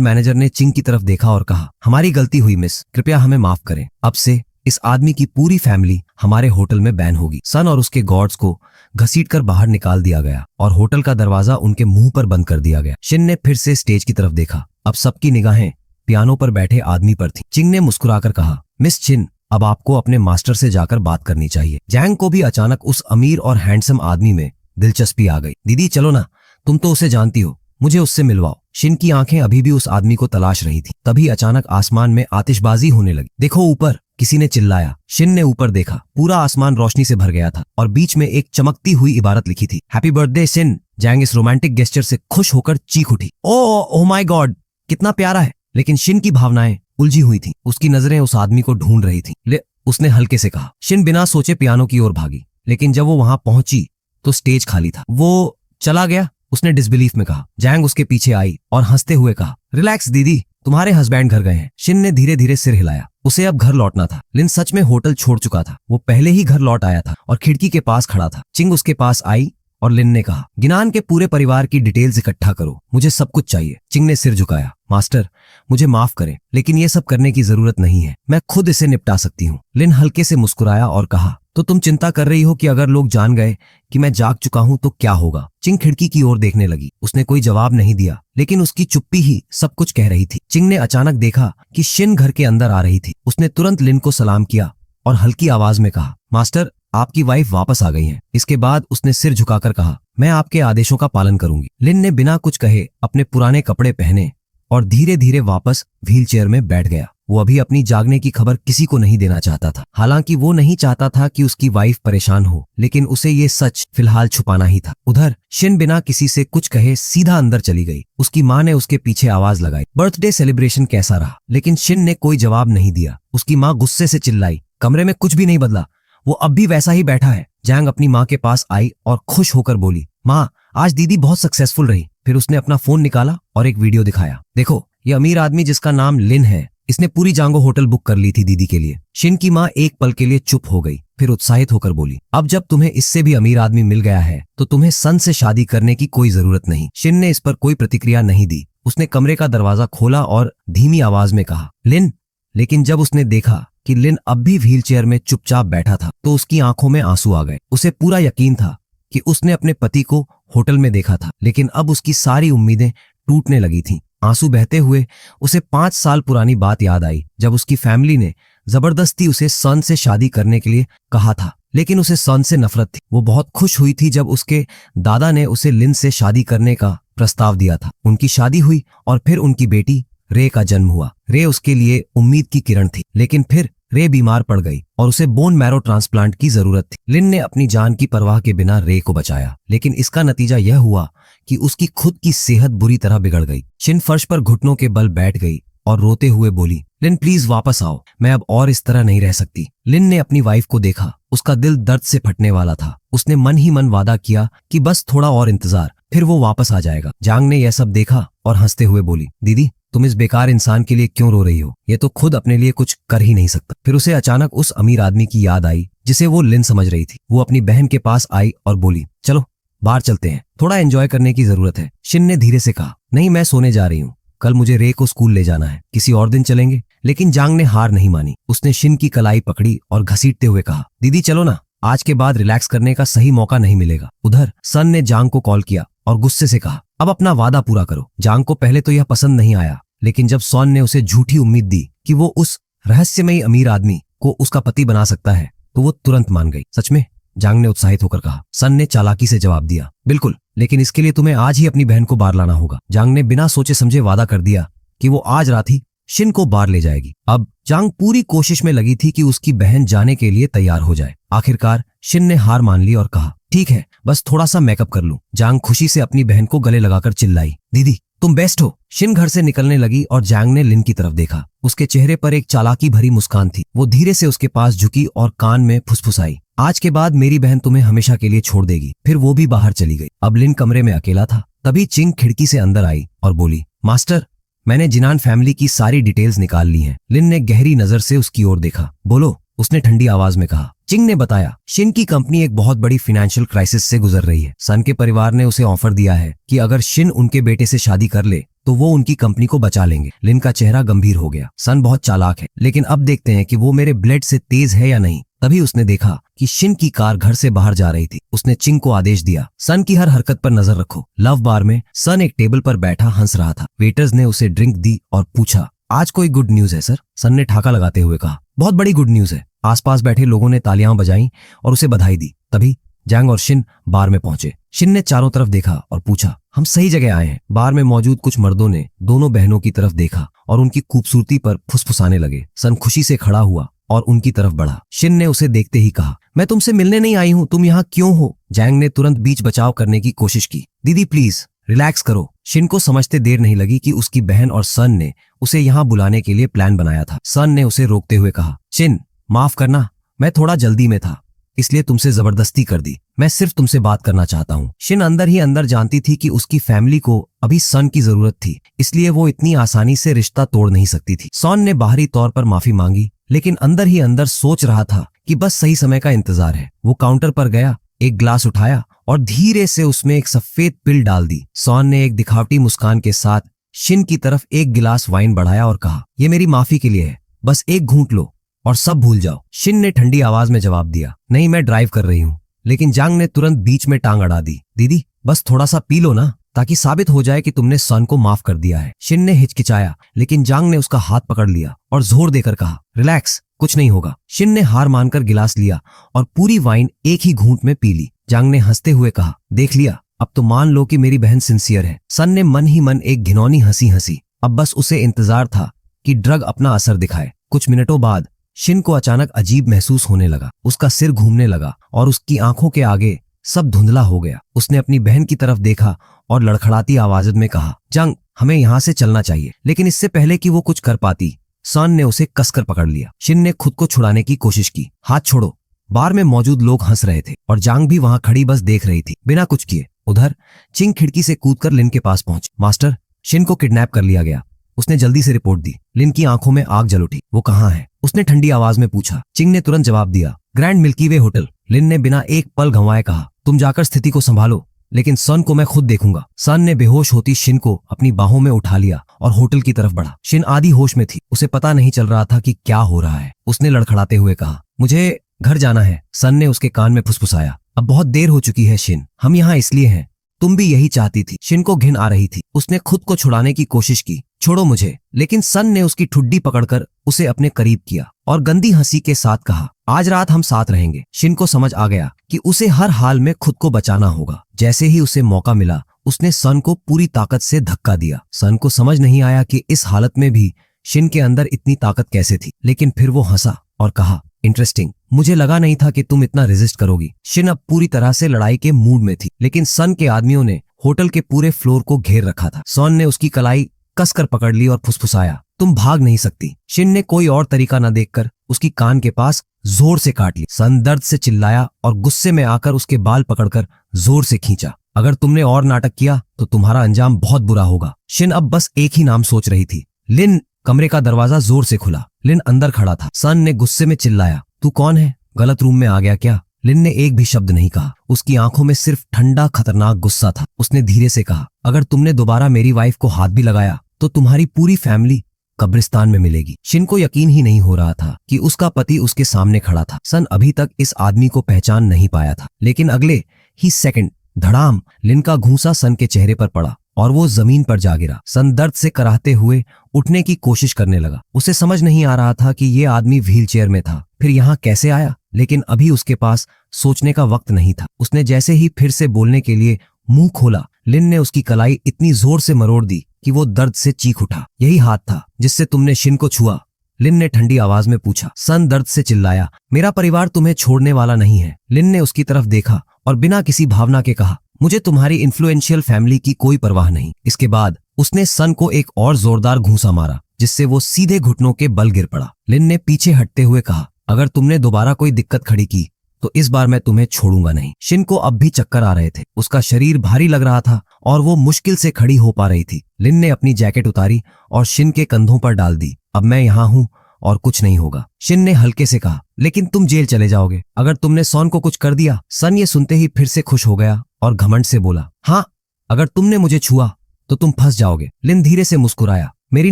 मैनेजर ने चिंग की तरफ देखा और कहा, हमारी गलती हुई मिस, कृपया हमें माफ करें। अब से इस आदमी की पूरी फैमिली हमारे होटल में बैन होगी। सन और उसके गार्ड्स को घसीटकर बाहर निकाल दिया गया और होटल का दरवाजा उनके मुंह पर बंद कर दिया गया। शिन ने फिर से स्टेज की तरफ देखा। अब सबकी निगाहें पियानो पर बैठे आदमी पर थी। चिंग ने मुस्कुराकर कहा, मिस चिन, अब आपको अपने मास्टर से जाकर बात करनी चाहिए। जैंग को भी अचानक उस अमीर और हैंडसम आदमी में दिलचस्पी आ गई। दीदी चलो ना, तुम तो उसे जानती हो, मुझे उससे मिलवाओ। शिन की आंखें अभी भी उस आदमी को तलाश रही थी। तभी अचानक आसमान में आतिशबाजी होने लगी। देखो ऊपर, किसी ने चिल्लाया। शिन ने ऊपर देखा। पूरा आसमान रोशनी से भर गया था और बीच में एक चमकती हुई इबारत लिखी थी, हैप्पी बर्थडे शिन। जैंग इस रोमांटिक गेस्चर से खुश होकर चीख उठी। ओ माय गॉड, कितना प्यारा है। लेकिन शिन की भावनाएं उलझी हुई थी। उसकी नजरें उस आदमी को ढूंढ रही थी। उसने हल्के से कहा। शिन बिना सोचे पियानो की ओर भागी, लेकिन जब वो वहां पहुंची तो स्टेज खाली था। वो चला गया, उसने डिसबिलीफ में कहा। जैंग उसके पीछे आई और हंसते हुए कहा, रिलैक्स दीदी, तुम्हारे हस्बैंड घर गए हैं। शिन ने धीरे धीरे सिर हिलाया। उसे अब घर लौटना था। लिन सच में होटल छोड़ चुका था। वो पहले ही घर लौट आया था और खिड़की के पास खड़ा था। चिंग उसके पास आई और लिन ने कहा, गिनान के पूरे परिवार की डिटेल्स इकट्ठा करो, मुझे सब कुछ चाहिए। चिंग ने सिर झुकाया। मास्टर, मुझे माफ करें, लेकिन ये सब करने की जरूरत नहीं है, मैं खुद इसे निपटा सकती हूँ। लिन हल्के से मुस्कुराया और कहा, तो तुम चिंता कर रही हो कि अगर लोग जान गए कि मैं जाग चुका हूं तो क्या होगा? चिंग खिड़की की ओर देखने लगी। उसने कोई जवाब नहीं दिया, लेकिन उसकी चुप्पी ही सब कुछ कह रही थी। चिंग ने अचानक देखा कि शिन घर के अंदर आ रही थी। उसने तुरंत लिन को सलाम किया और हल्की आवाज में कहा, मास्टर, आपकी वाइफ वापस आ गई हैं। इसके बाद उसने सिर झुकाकर कहा, मैं आपके आदेशों का पालन करूंगी। लिन ने बिना कुछ कहे अपने पुराने कपड़े पहने और धीरे धीरे वापस व्हीलचेयर में बैठ गया। वो अभी अपनी जागने की खबर किसी को नहीं देना चाहता था। हालांकि वो नहीं चाहता था कि उसकी वाइफ परेशान हो, लेकिन उसे ये सच फिलहाल छुपाना ही था। उधर शिन बिना किसी से कुछ कहे सीधा अंदर चली गई। उसकी माँ ने उसके पीछे आवाज लगाई, बर्थडे सेलिब्रेशन कैसा रहा? लेकिन शिन ने कोई जवाब नहीं दिया। उसकी माँ गुस्से से चिल्लाई, कमरे में कुछ भी नहीं बदला, वो अब भी वैसा ही बैठा है। जैंग अपनी माँ के पास आई और खुश होकर बोली, माँ, आज दीदी बहुत सक्सेसफुल रही। फिर उसने अपना फोन निकाला और एक वीडियो दिखाया। देखो, ये अमीर आदमी जिसका नाम लिन है, इसने पूरी जांगो होटल बुक कर ली थी दीदी के लिए। शिन की माँ एक पल के लिए चुप हो गई, फिर उत्साहित होकर बोली, अब जब तुम्हें इससे भी अमीर आदमी मिल गया है तो तुम्हें सन से शादी करने की कोई जरूरत नहीं। शिन ने इस पर कोई प्रतिक्रिया नहीं दी। उसने कमरे का दरवाजा खोला और धीमी आवाज में कहा, लिन। लेकिन जब उसने देखा कि लिन अब भी व्हीलचेयर में चुपचाप बैठा था तो उसकी आंखों में आंसू आ गए। उसे पूरा यकीन था कि उसने अपने पति को होटल में देखा था, लेकिन अब उसकी सारी उम्मीदें टूटने लगी थीं। आंसू बहते हुए उसे 5 साल पुरानी बात याद आई, जब उसकी फैमिली ने जबरदस्ती उसे सन से शादी करने के लिए कहा था। लेकिन उसे सन से नफरत थी। वो बहुत खुश हुई थी जब उसके दादा ने उसे लिन से शादी करने का प्रस्ताव दिया था। उनकी शादी हुई और फिर उनकी बेटी रे का जन्म हुआ। रे उसके लिए उम्मीद की किरण थी, लेकिन फिर रे बीमार पड़ गई और उसे बोन मैरो ट्रांसप्लांट की जरूरत थी। लिन ने अपनी जान की परवाह के बिना रे को बचाया, लेकिन इसका नतीजा यह हुआ कि उसकी खुद की सेहत बुरी तरह बिगड़ गई। शिन फर्श पर घुटनों के बल बैठ गई और रोते हुए बोली, लिन प्लीज वापस आओ, मैं अब और इस तरह नहीं रह सकती। लिन ने अपनी वाइफ को देखा। उसका दिल दर्द से फटने वाला था। उसने मन ही मन वादा किया कि बस थोड़ा और इंतजार, फिर वो वापस आ जाएगा। जांग ने यह सब देखा और हंसते हुए बोली, दीदी तुम इस बेकार इंसान के लिए क्यों रो रही हो? ये तो खुद अपने लिए कुछ कर ही नहीं सकता। फिर उसे अचानक उस अमीर आदमी की याद आई जिसे वो लिन समझ रही थी। वो अपनी बहन के पास आई और बोली, चलो बाहर चलते हैं, थोड़ा एंजॉय करने की जरूरत है। शिन ने धीरे से कहा, नहीं मैं सोने जा रही हूँ, कल मुझे रे को स्कूल ले जाना है, किसी और दिन चलेंगे। लेकिन जांग ने हार नहीं मानी। उसने शिन की कलाई पकड़ी और घसीटते हुए कहा, दीदी चलो ना, आज के बाद रिलैक्स करने का सही मौका नहीं मिलेगा। उधर सन ने जांग को कॉल किया और गुस्से से कहा, अब अपना वादा पूरा करो। जांग को पहले तो यह पसंद नहीं आया, लेकिन जब सॉन ने उसे झूठी उम्मीद दी कि वो उस रहस्यमयी अमीर आदमी को उसका पति बना सकता है, तो वो तुरंत मान गई। सच में? जांग ने उत्साहित होकर कहा। सन ने चालाकी से जवाब दिया, बिल्कुल, लेकिन इसके लिए तुम्हें आज ही अपनी बहन को बाहर लाना होगा। जांग ने बिना सोचे समझे वादा कर दिया कि वो आज रात ही शिन को बाहर ले जाएगी। अब जांग पूरी कोशिश में लगी थी कि उसकी बहन जाने के लिए तैयार हो जाए। आखिरकार शिन ने हार मान ली और कहा, ठीक है, बस थोड़ा सा मेकअप कर लूं। जांग खुशी से अपनी बहन को गले लगाकर चिल्लाई, दीदी तुम बेस्ट हो। शिन घर से निकलने लगी और जांग ने लिन की तरफ देखा। उसके चेहरे पर एक चालाकी भरी मुस्कान थी। वो धीरे से उसके पास झुकी और कान में फुसफुसाई, आज के बाद मेरी बहन तुम्हें हमेशा के लिए छोड़ देगी। फिर वो भी बाहर चली गई। अब लिन कमरे में अकेला था। तभी चिंग खिड़की से अंदर आई और बोली, मास्टर मैंने जिनान फैमिली की सारी डिटेल्स निकाल ली हैं। लिन ने गहरी नजर से उसकी ओर देखा। बोलो, उसने ठंडी आवाज में कहा। चिंग ने बताया, शिन की कंपनी एक बहुत बड़ी फाइनेंशियल क्राइसिस से गुजर रही है। सन के परिवार ने उसे ऑफर दिया है कि अगर शिन उनके बेटे से शादी कर ले तो वो उनकी कंपनी को बचा लेंगे। लिन का चेहरा गंभीर हो गया। सन बहुत चालाक है, लेकिन अब देखते हैं कि वो मेरे ब्लेड से तेज है या नहीं। तभी उसने देखा कि शिन की कार घर से बाहर जा रही थी। उसने चिंग को आदेश दिया, सन की हर हरकत पर नजर रखो। लव बार में सन एक टेबल पर बैठा हंस रहा था। वेटर्स ने उसे ड्रिंक दी और पूछा, आज कोई गुड न्यूज है सर? सन ने ठाका लगाते हुए कहा, बहुत बड़ी गुड न्यूज है। आसपास बैठे लोगों ने तालियां बजाईं और उसे बधाई दी। तभी जांग और शिन बार में पहुंचे। शिन ने चारों तरफ देखा और पूछा, हम सही जगह आए हैं। बार में मौजूद कुछ मर्दों ने दोनों बहनों की तरफ देखा और उनकी खूबसूरती पर फुसफुसाने लगे। सन खुशी से खड़ा हुआ और उनकी तरफ बढ़ा। शिन ने उसे देखते ही कहा, मैं तुमसे मिलने नहीं आई हूं, तुम यहाँ क्यों हो? जांग ने तुरंत बीच बचाव करने की कोशिश की। दीदी प्लीज रिलैक्स करो। शिन को समझते देर नहीं लगी कि उसकी बहन और सन ने उसे यहाँ बुलाने के लिए प्लान बनाया था। सन ने उसे रोकते हुए कहा, शिन माफ करना, मैं थोड़ा जल्दी में था, इसलिए तुमसे जबरदस्ती कर दी। मैं सिर्फ तुमसे बात करना चाहता हूँ। शिन अंदर ही अंदर जानती थी कि उसकी फैमिली को अभी सन की जरूरत थी, इसलिए वो इतनी आसानी से रिश्ता तोड़ नहीं सकती थी। सॉन ने बाहरी तौर पर माफी मांगी, लेकिन अंदर ही अंदर सोच रहा था कि बस सही समय का इंतजार है। वो काउंटर पर गया, एक ग्लास उठाया और धीरे से उसमें एक सफेद पिल डाल दी। सॉन ने एक दिखावटी मुस्कान के साथ शिन की तरफ एक गिलास वाइन बढ़ाया और कहा, ये मेरी माफी के लिए है, बस एक घूंट लो और सब भूल जाओ। शिन ने ठंडी आवाज में जवाब दिया, नहीं मैं ड्राइव कर रही हूँ। लेकिन जांग ने तुरंत बीच में टांग अड़ा दी, दीदी बस थोड़ा सा पी लो ना, ताकि साबित हो जाए कि तुमने सन को माफ कर दिया है। शिन ने हिचकिचाया, लेकिन जांग ने उसका हाथ पकड़ लिया और जोर देकर कहा, रिलैक्स, कुछ नहीं होगा। शिन ने हार मानकर गिलास लिया और पूरी वाइन एक ही घूंट में पी ली। जांग ने हंसते हुए कहा, देख लिया, अब तो मान लो कि मेरी बहन सिंसियर है। सन ने मन ही मन एक घिनौनी हंसी हंसी। अब बस उसे इंतजार था कि ड्रग अपना असर दिखाए। कुछ मिनटों बाद शिन को अचानक अजीब महसूस होने लगा। उसका सिर घूमने लगा और उसकी आंखों के आगे सब धुंधला हो गया। उसने अपनी बहन की तरफ देखा और लड़खड़ाती आवाज में कहा, जंग हमें यहाँ से चलना चाहिए। लेकिन इससे पहले कि वो कुछ कर पाती, सन ने उसे कसकर पकड़ लिया। शिन ने खुद को छुड़ाने की कोशिश की। हाथ छोड़ो। बार में मौजूद लोग हंस रहे थे और जांग भी वहां खड़ी बस देख रही थी, बिना कुछ किए। उधर चिंग खिड़की से कूदकर लिन के पास पहुंच। मास्टर, शिन को किडनैप कर लिया गया। उसने जल्दी से रिपोर्ट दी। लिन की आंखों में आग जल उठी। वो कहाँ है? उसने ठंडी आवाज में पूछा। चिंग ने तुरंत जवाब दिया, ग्रैंड मिल्की वे होटल। लिन ने बिना एक पल गंवाए कहा, तुम जाकर स्थिति को संभालो, लेकिन सन को मैं खुद देखूंगा। सन ने बेहोश होती शिन को अपनी बाहों में उठा लिया और होटल की तरफ बढ़ा। शिन आधी होश में थी। उसे पता नहीं चल रहा था कि क्या हो रहा है। उसने लड़खड़ाते हुए कहा, मुझे घर जाना है। सन ने उसके कान में फुसफुसाया, अब बहुत देर हो चुकी है शिन, हम यहाँ इसलिए हैं, तुम भी यही चाहती थी। शिन को घिन आ रही थी। उसने खुद को छुड़ाने की कोशिश की, छोड़ो मुझे। लेकिन सन ने उसकी ठुड्डी पकड़कर उसे अपने करीब किया और गंदी हंसी के साथ कहा, आज रात हम साथ रहेंगे। शिन को समझ आ गया कि उसे हर हाल में खुद को बचाना होगा। जैसे ही उसे मौका मिला, उसने सन को पूरी ताकत से धक्का दिया। सन को समझ नहीं आया कि इस हालत में भी शिन के अंदर इतनी ताकत कैसे थी, लेकिन फिर वो हंसा और कहा, इंटरेस्टिंग, मुझे लगा नहीं था कि तुम इतना रेजिस्ट करोगी। शिन अब पूरी तरह से लड़ाई के मूड में थी, लेकिन सन के आदमियों ने होटल के पूरे फ्लोर को घेर रखा था। सन ने उसकी कलाई कसकर पकड़ ली और फुसफुसाया, तुम भाग नहीं सकती। शिन ने कोई और तरीका न देखकर उसकी कान के पास जोर से काट ली। सन दर्द से चिल्लाया और गुस्से में आकर उसके बाल पकड़कर जोर से खींचा। अगर तुमने और नाटक किया तो तुम्हारा अंजाम बहुत बुरा होगा। शिन अब बस एक ही नाम सोच रही थी। लिन। कमरे का दरवाजा जोर से खुला। लिन अंदर खड़ा था। सन ने गुस्से में चिल्लाया, तू कौन है? गलत रूम में आ गया क्या? लिन ने एक भी शब्द नहीं कहा। उसकी आंखों में सिर्फ ठंडा खतरनाक गुस्सा था। उसने धीरे से कहा, अगर तुमने दोबारा मेरी वाइफ को हाथ भी लगाया तो तुम्हारी पूरी फैमिली कब्रिस्तान में मिलेगी। शिन को यकीन ही नहीं हो रहा था कि उसका पति उसके सामने खड़ा था। सन अभी तक इस आदमी को पहचान नहीं पाया था, लेकिन अगले ही सेकंड धड़ाम लिन का घूंसा सन के चेहरे पर पड़ा और वो जमीन पर जा गिरा। सन दर्द से कराहते हुए उठने की कोशिश करने लगा। उसे समझ नहीं आ रहा था कि ये आदमी व्हीलचेयर में था, फिर यहाँ कैसे आया, लेकिन अभी उसके पास सोचने का वक्त नहीं था। उसने जैसे ही फिर से बोलने के लिए मुंह खोला, लिन ने उसकी कलाई इतनी जोर से मरोड़ दी कि वो दर्द से चीख उठा। यही हाथ था जिससे तुमने शिन को छुआ? लिन ने ठंडी आवाज में पूछा। सन दर्द से चिल्लाया, मेरा परिवार तुम्हें छोड़ने वाला नहीं है। लिन ने उसकी तरफ देखा और बिना किसी भावना के कहा, मुझे तुम्हारी इन्फ्लुएंशियल फैमिली की कोई परवाह नहीं। इसके बाद उसने सन को एक और जोरदार घूंसा मारा, जिससे वो सीधे घुटनों के बल गिर पड़ा। लिन ने पीछे हटते हुए कहा, अगर तुमने दोबारा कोई दिक्कत खड़ी की तो इस बार मैं तुम्हें छोड़ूंगा नहीं। शिन को अब भी चक्कर आ रहे थे। उसका शरीर भारी लग रहा था और वो मुश्किल से खड़ी हो पा रही थी। लिन ने अपनी जैकेट उतारी और शिन के कंधों पर डाल दी। अब मैं यहाँ हूँ और कुछ नहीं होगा। शिन ने हल्के से कहा, लेकिन तुम जेल चले जाओगे अगर तुमने सॉन को कुछ कर दिया। सन ये सुनते ही फिर से खुश हो गया और घमंड से बोला, हाँ, अगर तुमने मुझे छुआ तो तुम फंस जाओगे। लिन धीरे से मुस्कुराया, मेरी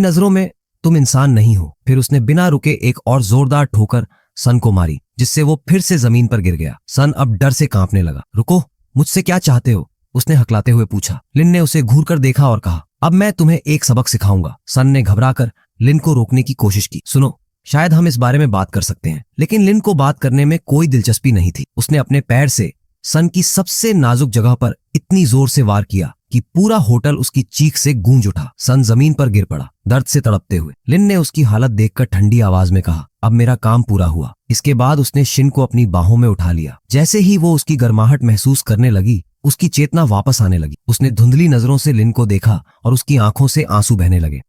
नजरों में तुम इंसान नहीं हो। फिर उसने बिना रुके एक और जोरदार ठोकर सन को मारी, जिससे वो फिर से जमीन पर गिर गया। सन अब डर से कांपने लगा। रुको, मुझसे क्या चाहते हो? उसने हकलाते हुए पूछा। लिन ने उसे घूर कर देखा और कहा, अब मैं तुम्हें एक सबक सिखाऊंगा। सन ने घबराकर लिन को रोकने की कोशिश की। सुनो, शायद हम इस बारे में बात कर सकते हैं। लेकिन लिन को बात करने में कोई दिलचस्पी नहीं थी। उसने अपने पैर से सन की सबसे नाजुक जगह पर इतनी जोर से वार किया कि पूरा होटल उसकी चीख से गूंज उठा। सन जमीन पर गिर पड़ा, दर्द से तड़पते हुए। लिन ने उसकी हालत देखकर ठंडी आवाज में कहा, अब मेरा काम पूरा हुआ। इसके बाद उसने शिन को अपनी बाहों में उठा लिया। जैसे ही वो उसकी गर्माहट महसूस करने लगी, उसकी चेतना वापस आने लगी। उसने धुंधली नजरों से लिन को देखा और उसकी आंखों से आंसू बहने लगे।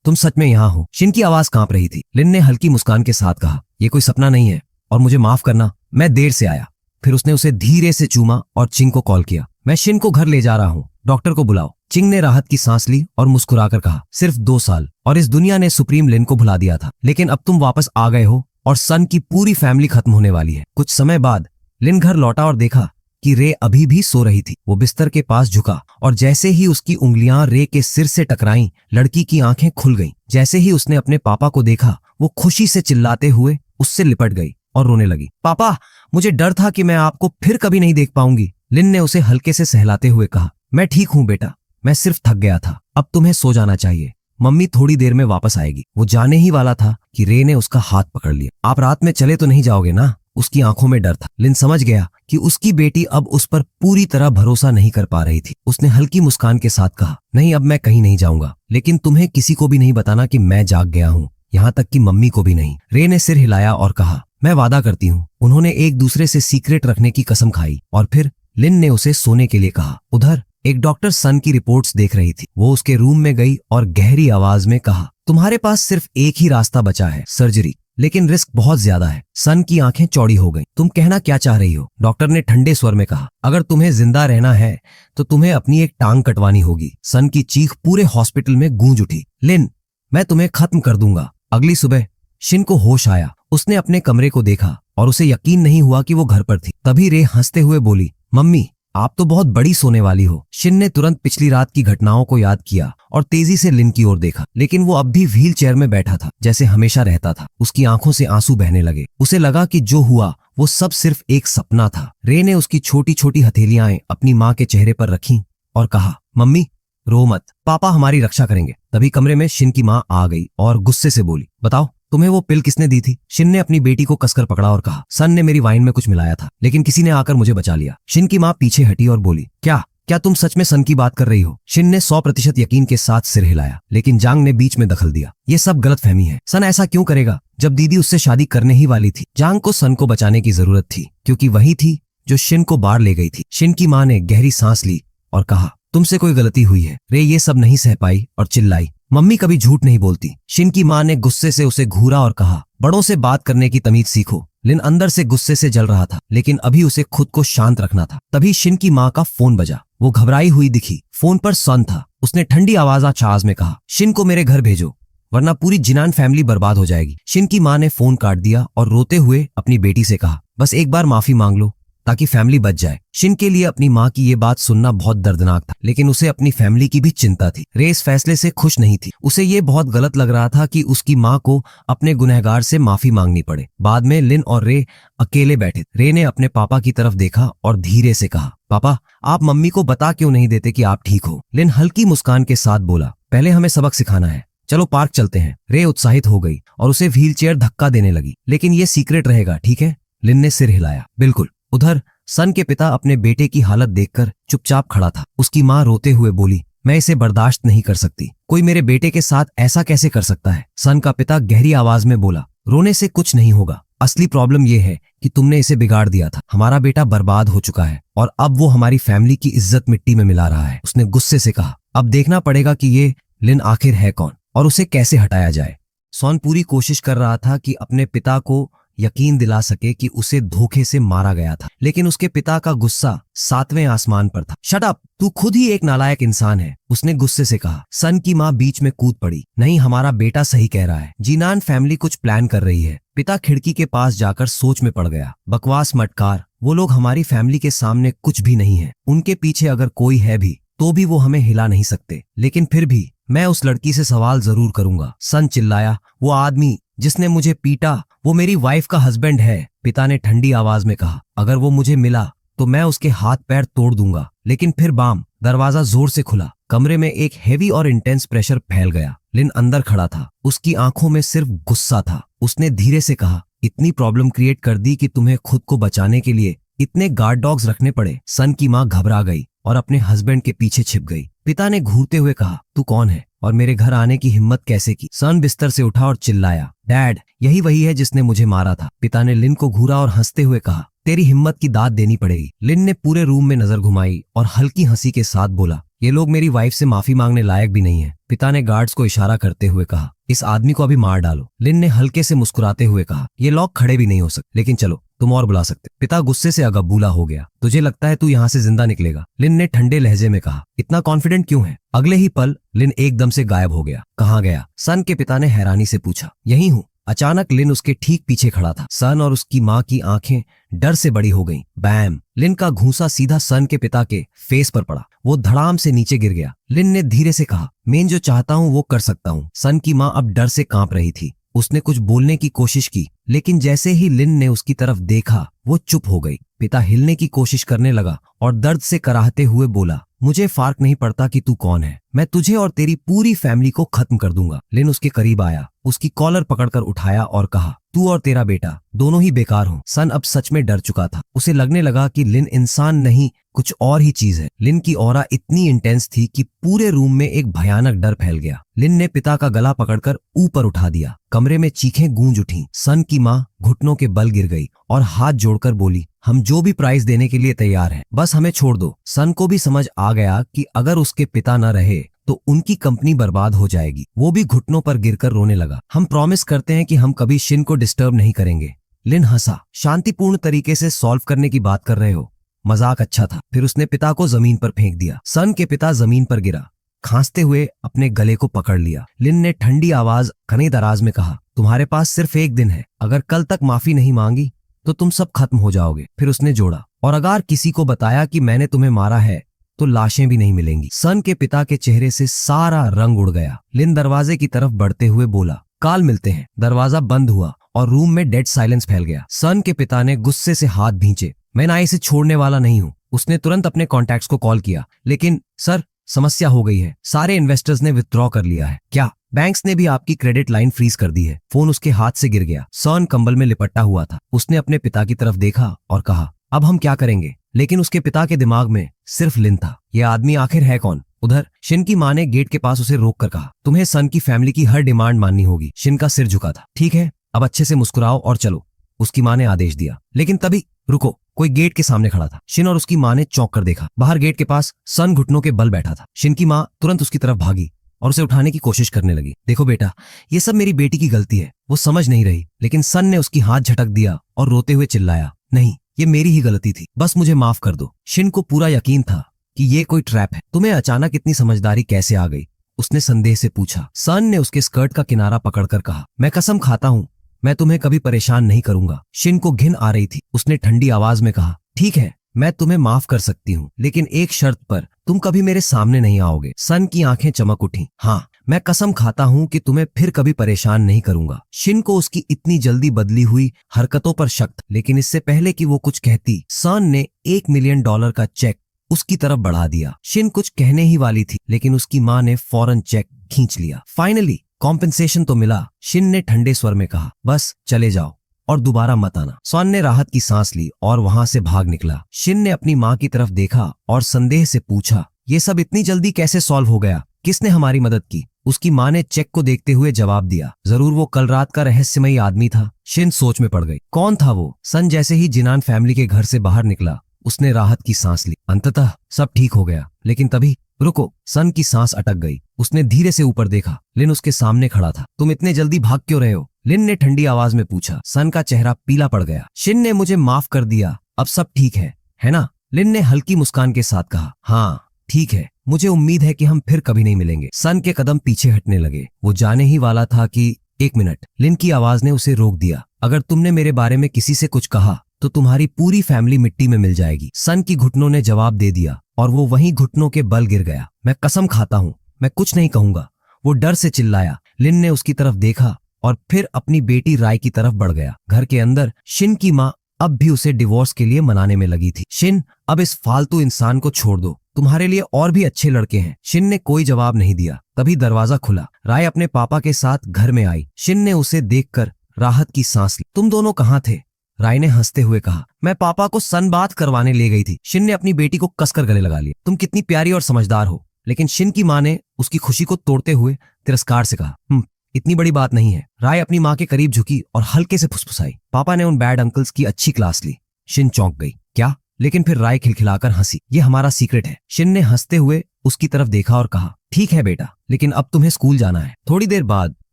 तुम सच में यहाँ हो? शिन की आवाज कांप रही थी। लिन ने हल्की मुस्कान के साथ कहा, ये कोई सपना नहीं है और मुझे माफ करना, मैं देर से आया। फिर उसने उसे धीरे से चूमा और चिंग को कॉल किया। मैं शिन को घर ले जा रहा हूँ, डॉक्टर को बुलाओ। चिंग ने राहत की सांस ली और मुस्कुराकर कहा, सिर्फ 2 साल और इस दुनिया ने सुप्रीम लिन को भुला दिया था, लेकिन अब तुम वापस आ गए हो और सन की पूरी फैमिली खत्म होने वाली है। कुछ समय बाद लिन घर लौटा और देखा कि रे अभी भी सो रही थी। वो बिस्तर के पास झुका और जैसे ही उसकी उंगलियां रे के सिर से टकराईं, लड़की की आंखें खुल गईं। जैसे ही उसने अपने पापा को देखा, वो खुशी से चिल्लाते हुए उससे लिपट गई और रोने लगी। पापा, मुझे डर था कि मैं आपको फिर कभी नहीं देख पाऊंगी। लिन ने उसे हल्के से सहलाते हुए कहा, मैं ठीक हूँ बेटा, मैं सिर्फ थक गया था। अब तुम्हें सो जाना चाहिए, मम्मी थोड़ी देर में वापस आएगी। वो जाने ही वाला था कि रे ने उसका हाथ पकड़ लिया। आप रात में चले तो नहीं जाओगे ना? उसकी आंखों में डर था। लिन समझ गया कि उसकी बेटी अब उस पर पूरी तरह भरोसा नहीं कर पा रही थी। उसने हल्की मुस्कान के साथ कहा, नहीं, अब मैं कहीं नहीं जाऊंगा, लेकिन तुम्हें किसी को भी नहीं बताना कि मैं जाग गया हूँ, यहाँ तक कि मम्मी को भी नहीं। रे ने सिर हिलाया और कहा, मैं वादा करती हूँ। उन्होंने एक दूसरे से सीक्रेट रखने की कसम खाई और फिर लिन ने उसे सोने के लिए कहा। उधर एक डॉक्टर सन की रिपोर्ट्स देख रही थी। वो उसके रूम में गई और गहरी आवाज में कहा, तुम्हारे पास सिर्फ एक ही रास्ता बचा है, सर्जरी, लेकिन रिस्क बहुत ज्यादा है। सन की आंखें चौड़ी हो गईं। तुम कहना क्या चाह रही हो? डॉक्टर ने ठंडे स्वर में कहा, अगर तुम्हें जिंदा रहना है तो तुम्हें अपनी एक टांग कटवानी होगी। सन की चीख पूरे हॉस्पिटल में गूंज उठी, लिन, मैं तुम्हें खत्म कर दूंगा। अगली सुबह शिन को होश आया। उसने अपने कमरे को देखा और उसे यकीन नहीं हुआ कि वो घर पर थी। तभी रे हंसते हुए बोली, मम्मी, आप तो बहुत बड़ी सोने वाली हो। शिन ने तुरंत पिछली रात की घटनाओं को याद किया और तेजी से लिन की ओर देखा, लेकिन वो अब भी व्हील चेयर में बैठा था जैसे हमेशा रहता था। उसकी आंखों से आंसू बहने लगे। उसे लगा कि जो हुआ वो सब सिर्फ एक सपना था। रे ने उसकी छोटी छोटी हथेलियां अपनी माँ के चेहरे पर रखी और कहा, मम्मी रो मत, पापा हमारी रक्षा करेंगे। तभी कमरे में शिन की माँ आ गई और गुस्से से बोली, बताओ तुम्हें वो पिल किसने दी थी? शिन ने अपनी बेटी को कसकर पकड़ा और कहा, सन ने मेरी वाइन में कुछ मिलाया था, लेकिन किसी ने आकर मुझे बचा लिया। शिन की माँ पीछे हटी और बोली, क्या तुम सच में सन की बात कर रही हो? शिन ने 100% यकीन के साथ सिर हिलाया, लेकिन जांग ने बीच में दखल दिया, ये सब गलतफहमी है। सन ऐसा क्यों करेगा जब दीदी उससे शादी करने ही वाली थी? जांग को सन को बचाने की जरूरत थी, क्योंकि वही थी जो शिन को बाहर ले गई थी। शिन की माँ ने गहरी सांस ली और कहा, तुमसे कोई गलती हुई है। रे ये सब नहीं सह पाई और चिल्लाई, मम्मी कभी झूठ नहीं बोलती। शिन की माँ ने गुस्से से उसे घूरा और कहा, बड़ों से बात करने की तमीज सीखो। लिन अंदर से गुस्से से जल रहा था, लेकिन अभी उसे खुद को शांत रखना था। तभी शिन की माँ का फोन बजा। वो घबराई हुई दिखी। फोन पर सन था। उसने ठंडी आवाज में कहा, शिन को मेरे घर भेजो, वरना पूरी जिनान फैमिली बर्बाद हो जाएगी। शिन की माँ ने फोन काट दिया और रोते हुए अपनी बेटी से कहा, बस एक बार माफी मांग लो ताकि फैमिली बच जाए। शिन के लिए अपनी माँ की ये बात सुनना बहुत दर्दनाक था, लेकिन उसे अपनी फैमिली की भी चिंता थी। रे इस फैसले से खुश नहीं थी। उसे ये बहुत गलत लग रहा था कि उसकी माँ को अपने गुनहगार से माफी मांगनी पड़े। बाद में लिन और रे अकेले बैठे। रे ने अपने पापा की तरफ देखा और धीरे से कहा, पापा आप मम्मी को बता क्यों नहीं देते कि आप ठीक हो? लिन हल्की मुस्कान के साथ बोला, पहले हमें सबक सिखाना है, चलो पार्क चलते हैं। रे उत्साहित हो गई और उसे व्हीलचेयर धक्का देने लगी। लेकिन ये सीक्रेट रहेगा, ठीक है? लिन ने सिर हिलाया। बिल्कुल। उधर सन के पिता अपने बेटे की हालत देखकर चुपचाप खड़ा था। उसकी माँ रोते हुए बोली, मैं इसे बर्दाश्त नहीं कर सकती। कोई मेरे बेटे के साथ ऐसा कैसे कर सकता है? सन का पिता गहरी आवाज में बोला, रोने से कुछ नहीं होगा। असली प्रॉब्लम यह है कि तुमने इसे बिगाड़ दिया था। हमारा बेटा बर्बाद हो चुका है और अब वो हमारी फैमिली की इज्जत मिट्टी में मिला रहा है। उसने गुस्से से कहा, अब देखना पड़ेगा कि ये लिन आखिर है कौन और उसे कैसे हटाया जाए। सॉन पूरी कोशिश कर रहा था कि अपने पिता को यकीन दिला सके कि उसे धोखे से मारा गया था, लेकिन उसके पिता का गुस्सा 7वें आसमान पर था। शट अप, तू खुद ही एक नालायक इंसान है, उसने गुस्से से कहा। सन की माँ बीच में कूद पड़ी, नहीं हमारा बेटा सही कह रहा है, जीनान फैमिली कुछ प्लान कर रही है। पिता खिड़की के पास जाकर सोच में पड़ गया। बकवास मटकार, वो लोग हमारी फैमिली के सामने कुछ भी नहीं है। उनके पीछे अगर कोई है भी तो भी वो हमें हिला नहीं सकते। लेकिन फिर भी मैं उस लड़की से सवाल जरूर करूंगा। सन चिल्लाया, वो आदमी जिसने मुझे पीटा वो मेरी वाइफ का हस्बैंड है। पिता ने ठंडी आवाज में कहा, अगर वो मुझे मिला तो मैं उसके हाथ पैर तोड़ दूंगा। लेकिन फिर बाम, दरवाजा जोर से खुला। कमरे में एक हेवी और इंटेंस प्रेशर फैल गया। लिन अंदर खड़ा था। उसकी आंखों में सिर्फ गुस्सा था। उसने धीरे से कहा, इतनी प्रॉब्लम क्रिएट कर दी कि तुम्हें खुद को बचाने के लिए इतने गार्ड डॉग्स रखने पड़े। सन की माँ घबरा गई और अपने हस्बैंड के पीछे छिप गई। पिता ने घूरते हुए कहा, तू कौन है और मेरे घर आने की हिम्मत कैसे की? सन बिस्तर से उठा और चिल्लाया, डैड यही वही है जिसने मुझे मारा था। पिता ने लिन को घूरा और हंसते हुए कहा, तेरी हिम्मत की दाद देनी पड़ेगी। लिन ने पूरे रूम में नजर घुमाई और हल्की हंसी के साथ बोला, ये लोग मेरी वाइफ से माफी मांगने लायक भी नहीं है। पिता ने गार्ड्स को इशारा करते हुए कहा, इस आदमी को अभी मार डालो। लिन ने हल्के से मुस्कुराते हुए कहा, ये लोग खड़े भी नहीं हो सकते, लेकिन चलो तुम और बुला सकते। पिता गुस्से से अगबूला हो गया, तुझे लगता है तू यहाँ से जिंदा निकलेगा? लिन ने ठंडे लहजे में कहा, इतना कॉन्फिडेंट क्यों है? अगले ही पल लिन एकदम से गायब हो गया। कहाँ गया? सन के पिता ने हैरानी से पूछा। यहीं हूँ। अचानक लिन उसके ठीक पीछे खड़ा था। सन और उसकी माँ की आंखें डर से बड़ी हो गईं। बैम! लिन का घूंसा सीधा सन के पिता के फेस पर पड़ा। वो धड़ाम से नीचे गिर गया। लिन ने धीरे से कहा, मैं जो चाहता हूँ वो कर सकता हूँ। सन की माँ अब डर से कांप रही थी। उसने कुछ बोलने की कोशिश की, लेकिन जैसे ही लिन ने उसकी तरफ देखा वो चुप हो गई। पिता हिलने की कोशिश करने लगा और दर्द से कराहते हुए बोला, मुझे फर्क नहीं पड़ता कि तू कौन है, मैं तुझे और तेरी पूरी फैमिली को खत्म कर दूंगा। लिन उसके करीब आया, उसकी कॉलर पकड़कर उठाया और कहा, तू और तेरा बेटा दोनों ही बेकार हो। सन अब सच में डर चुका था। उसे लगने लगा कि लिन इंसान नहीं कुछ और ही चीज है। लिन की ऑरा इतनी इंटेंस थी कि पूरे रूम में एक भयानक डर फैल गया। लिन ने पिता का गला पकड़कर ऊपर उठा दिया। कमरे में चीखें गूंज उठीं। सन की माँ घुटनों के बल गिर गई और हाथ जोड़कर बोली, हम जो भी प्राइस देने के लिए तैयार हैं, बस हमें छोड़ दो। सन को भी समझ आ गया कि अगर उसके पिता न रहे तो उनकी कंपनी बर्बाद हो जाएगी। वो भी घुटनों पर गिरकर रोने लगा। हम प्रॉमिस करते हैं कि हम कभी शिन को डिस्टर्ब नहीं करेंगे। लिन हंसा, शांतिपूर्ण तरीके से सॉल्व करने की बात कर रहे हो, मजाक अच्छा था। फिर उसने पिता को जमीन पर फेंक दिया। सन के पिता जमीन पर गिरा, खांसते हुए अपने गले को पकड़ लिया। लिन ने ठंडी आवाज घने दराज में कहा, तुम्हारे पास सिर्फ एक दिन है, अगर कल तक माफी नहीं मांगी तो तुम सब खत्म हो जाओगे। फिर उसने जोड़ा, और अगर किसी को बताया कि मैंने तुम्हें मारा है तो लाशें भी नहीं मिलेंगी। सन के पिता के चेहरे से सारा रंग उड़ गया। लिन दरवाजे की तरफ बढ़ते हुए बोला, काल मिलते हैं। दरवाजा बंद हुआ और रूम में डेड साइलेंस फैल गया। सन के पिता ने गुस्से से हाथ भींचे, मैं ना इसे छोड़ने वाला नहीं हूँ। उसने तुरंत अपने कॉन्टैक्ट्स को कॉल किया, लेकिन सर समस्या हो गई है, सारे इन्वेस्टर्स ने विथड्रॉ कर लिया है। क्या? बैंक्स ने भी आपकी क्रेडिट लाइन फ्रीज कर दी है। फोन उसके हाथ से गिर गया। सन कंबल में लिपटा हुआ था। उसने अपने पिता की तरफ देखा और कहा, अब हम क्या करेंगे? लेकिन उसके पिता के दिमाग में सिर्फ लिन था। यह आदमी आखिर है कौन? उधर शिन की माँ ने गेट के पास उसे रोक कर कहा, तुम्हें सन की फैमिली की हर डिमांड माननी होगी। शिन का सिर झुका था। ठीक है, अब अच्छे से मुस्कुराओ और चलो, उसकी माँ ने आदेश दिया। लेकिन तभी रुको, कोई गेट के सामने खड़ा था। शिन और उसकी माँ ने चौंक कर देखा। बाहर गेट के पास सन घुटनों के बल बैठा था। शिन की माँ तुरंत उसकी तरफ भागी और उसे उठाने की कोशिश करने लगी। देखो बेटा, ये सब मेरी बेटी की गलती है, वो समझ नहीं रही। लेकिन सन ने उसकी हाथ झटक दिया और रोते हुए चिल्लाया, नहीं, ये मेरी ही गलती थी, बस मुझे माफ कर दो। शिन को पूरा यकीन था कि ये कोई ट्रैप है। तुम्हें अचानक इतनी समझदारी कैसे आ गई? उसने संदेह से पूछा। सन ने उसके स्कर्ट का किनारा पकड़कर कहा, मैं कसम खाता हूँ मैं तुम्हें कभी परेशान नहीं करूंगा। शिन को घिन आ रही थी। उसने ठंडी आवाज में कहा, ठीक है, मैं तुम्हें माफ कर सकती हूँ, लेकिन एक शर्त पर, तुम कभी मेरे सामने नहीं आओगे। सन की आंखें चमक उठी। हाँ, मैं कसम खाता हूँ कि तुम्हें फिर कभी परेशान नहीं करूंगा। शिन को उसकी इतनी जल्दी बदली हुई हरकतों पर शक था, लेकिन इससे पहले कि वो कुछ कहती, सन ने $1 मिलियन का चेक उसकी तरफ बढ़ा दिया। शिन कुछ कहने ही वाली थी, लेकिन उसकी माँ ने फौरन चेक खींच लिया। फाइनली कॉम्पेंसेशन तो मिला, शिन ने ठंडे स्वर में कहा, बस चले जाओ और दोबारा मत आना। सन ने राहत की सांस ली और वहां से भाग निकला। शिन ने अपनी माँ की तरफ देखा और संदेह से पूछा, ये सब इतनी जल्दी कैसे सॉल्व हो गया? किसने हमारी मदद की? उसकी माँ ने चेक को देखते हुए जवाब दिया, जरूर वो कल रात का रहस्यमयी आदमी था। शिन सोच में पड़ गई। कौन था वो? सन जैसे ही जिनान फैमिली के घर से बाहर निकला, उसने राहत की सांस ली। अंततः सब ठीक हो गया। लेकिन तभी, रुको, सन की सांस अटक गई। उसने धीरे से ऊपर देखा। लिन उसके सामने खड़ा था। तुम इतने जल्दी भाग क्यों रहे हो? लिन ने ठंडी आवाज में पूछा। सन का चेहरा पीला पड़ गया। शिन ने मुझे माफ कर दिया, अब सब ठीक है ना? लिन ने हल्की मुस्कान के साथ कहा, हाँ ठीक है, मुझे उम्मीद है कि हम फिर कभी नहीं मिलेंगे। सन के कदम पीछे हटने लगे। वो जाने ही वाला था कि, एक मिनट, लिन की आवाज ने उसे रोक दिया। अगर तुमने मेरे बारे में किसी से कुछ कहा तो तुम्हारी पूरी फैमिली मिट्टी में मिल जाएगी। सन की घुटनों ने जवाब दे दिया और वो वहीं घुटनों के बल गिर गया। मैं कसम खाता हूँ, मैं कुछ नहीं कहूंगा, वो डर से चिल्लाया। लिन ने उसकी तरफ देखा और फिर अपनी बेटी राय की तरफ बढ़ गया। घर के अंदर शिन की माँ अब भी उसे डिवोर्स के लिए मनाने में लगी थी। शिन, अब इस फालतू इंसान को छोड़ दो, तुम्हारे लिए और भी अच्छे लड़के हैं। शिन ने कोई जवाब नहीं दिया। तभी दरवाजा खुला। राय अपने पापा के साथ घर में आई। शिन ने उसे देखकर राहत की सांस ली। तुम दोनों कहाँ थे? राय ने हंसते हुए कहा, मैं पापा को सनबाथ करवाने ले गई थी। शिन ने अपनी बेटी को कसकर गले लगा लिया। तुम कितनी प्यारी और समझदार हो। लेकिन शिन की माँ ने उसकी खुशी को तोड़ते हुए तिरस्कार से कहा, इतनी बड़ी बात नहीं है। राय अपनी माँ के करीब झुकी और हल्के से फुसफुसाई, पापा ने उन बैड अंकल्स की अच्छी क्लास ली। शिन चौंक गई। क्या? लेकिन फिर राय खिलखिलाकर हंसी। ये हमारा सीक्रेट है। शिन ने हंसते हुए उसकी तरफ देखा और कहा, ठीक है बेटा, लेकिन अब तुम्हें स्कूल जाना है। थोड़ी देर बाद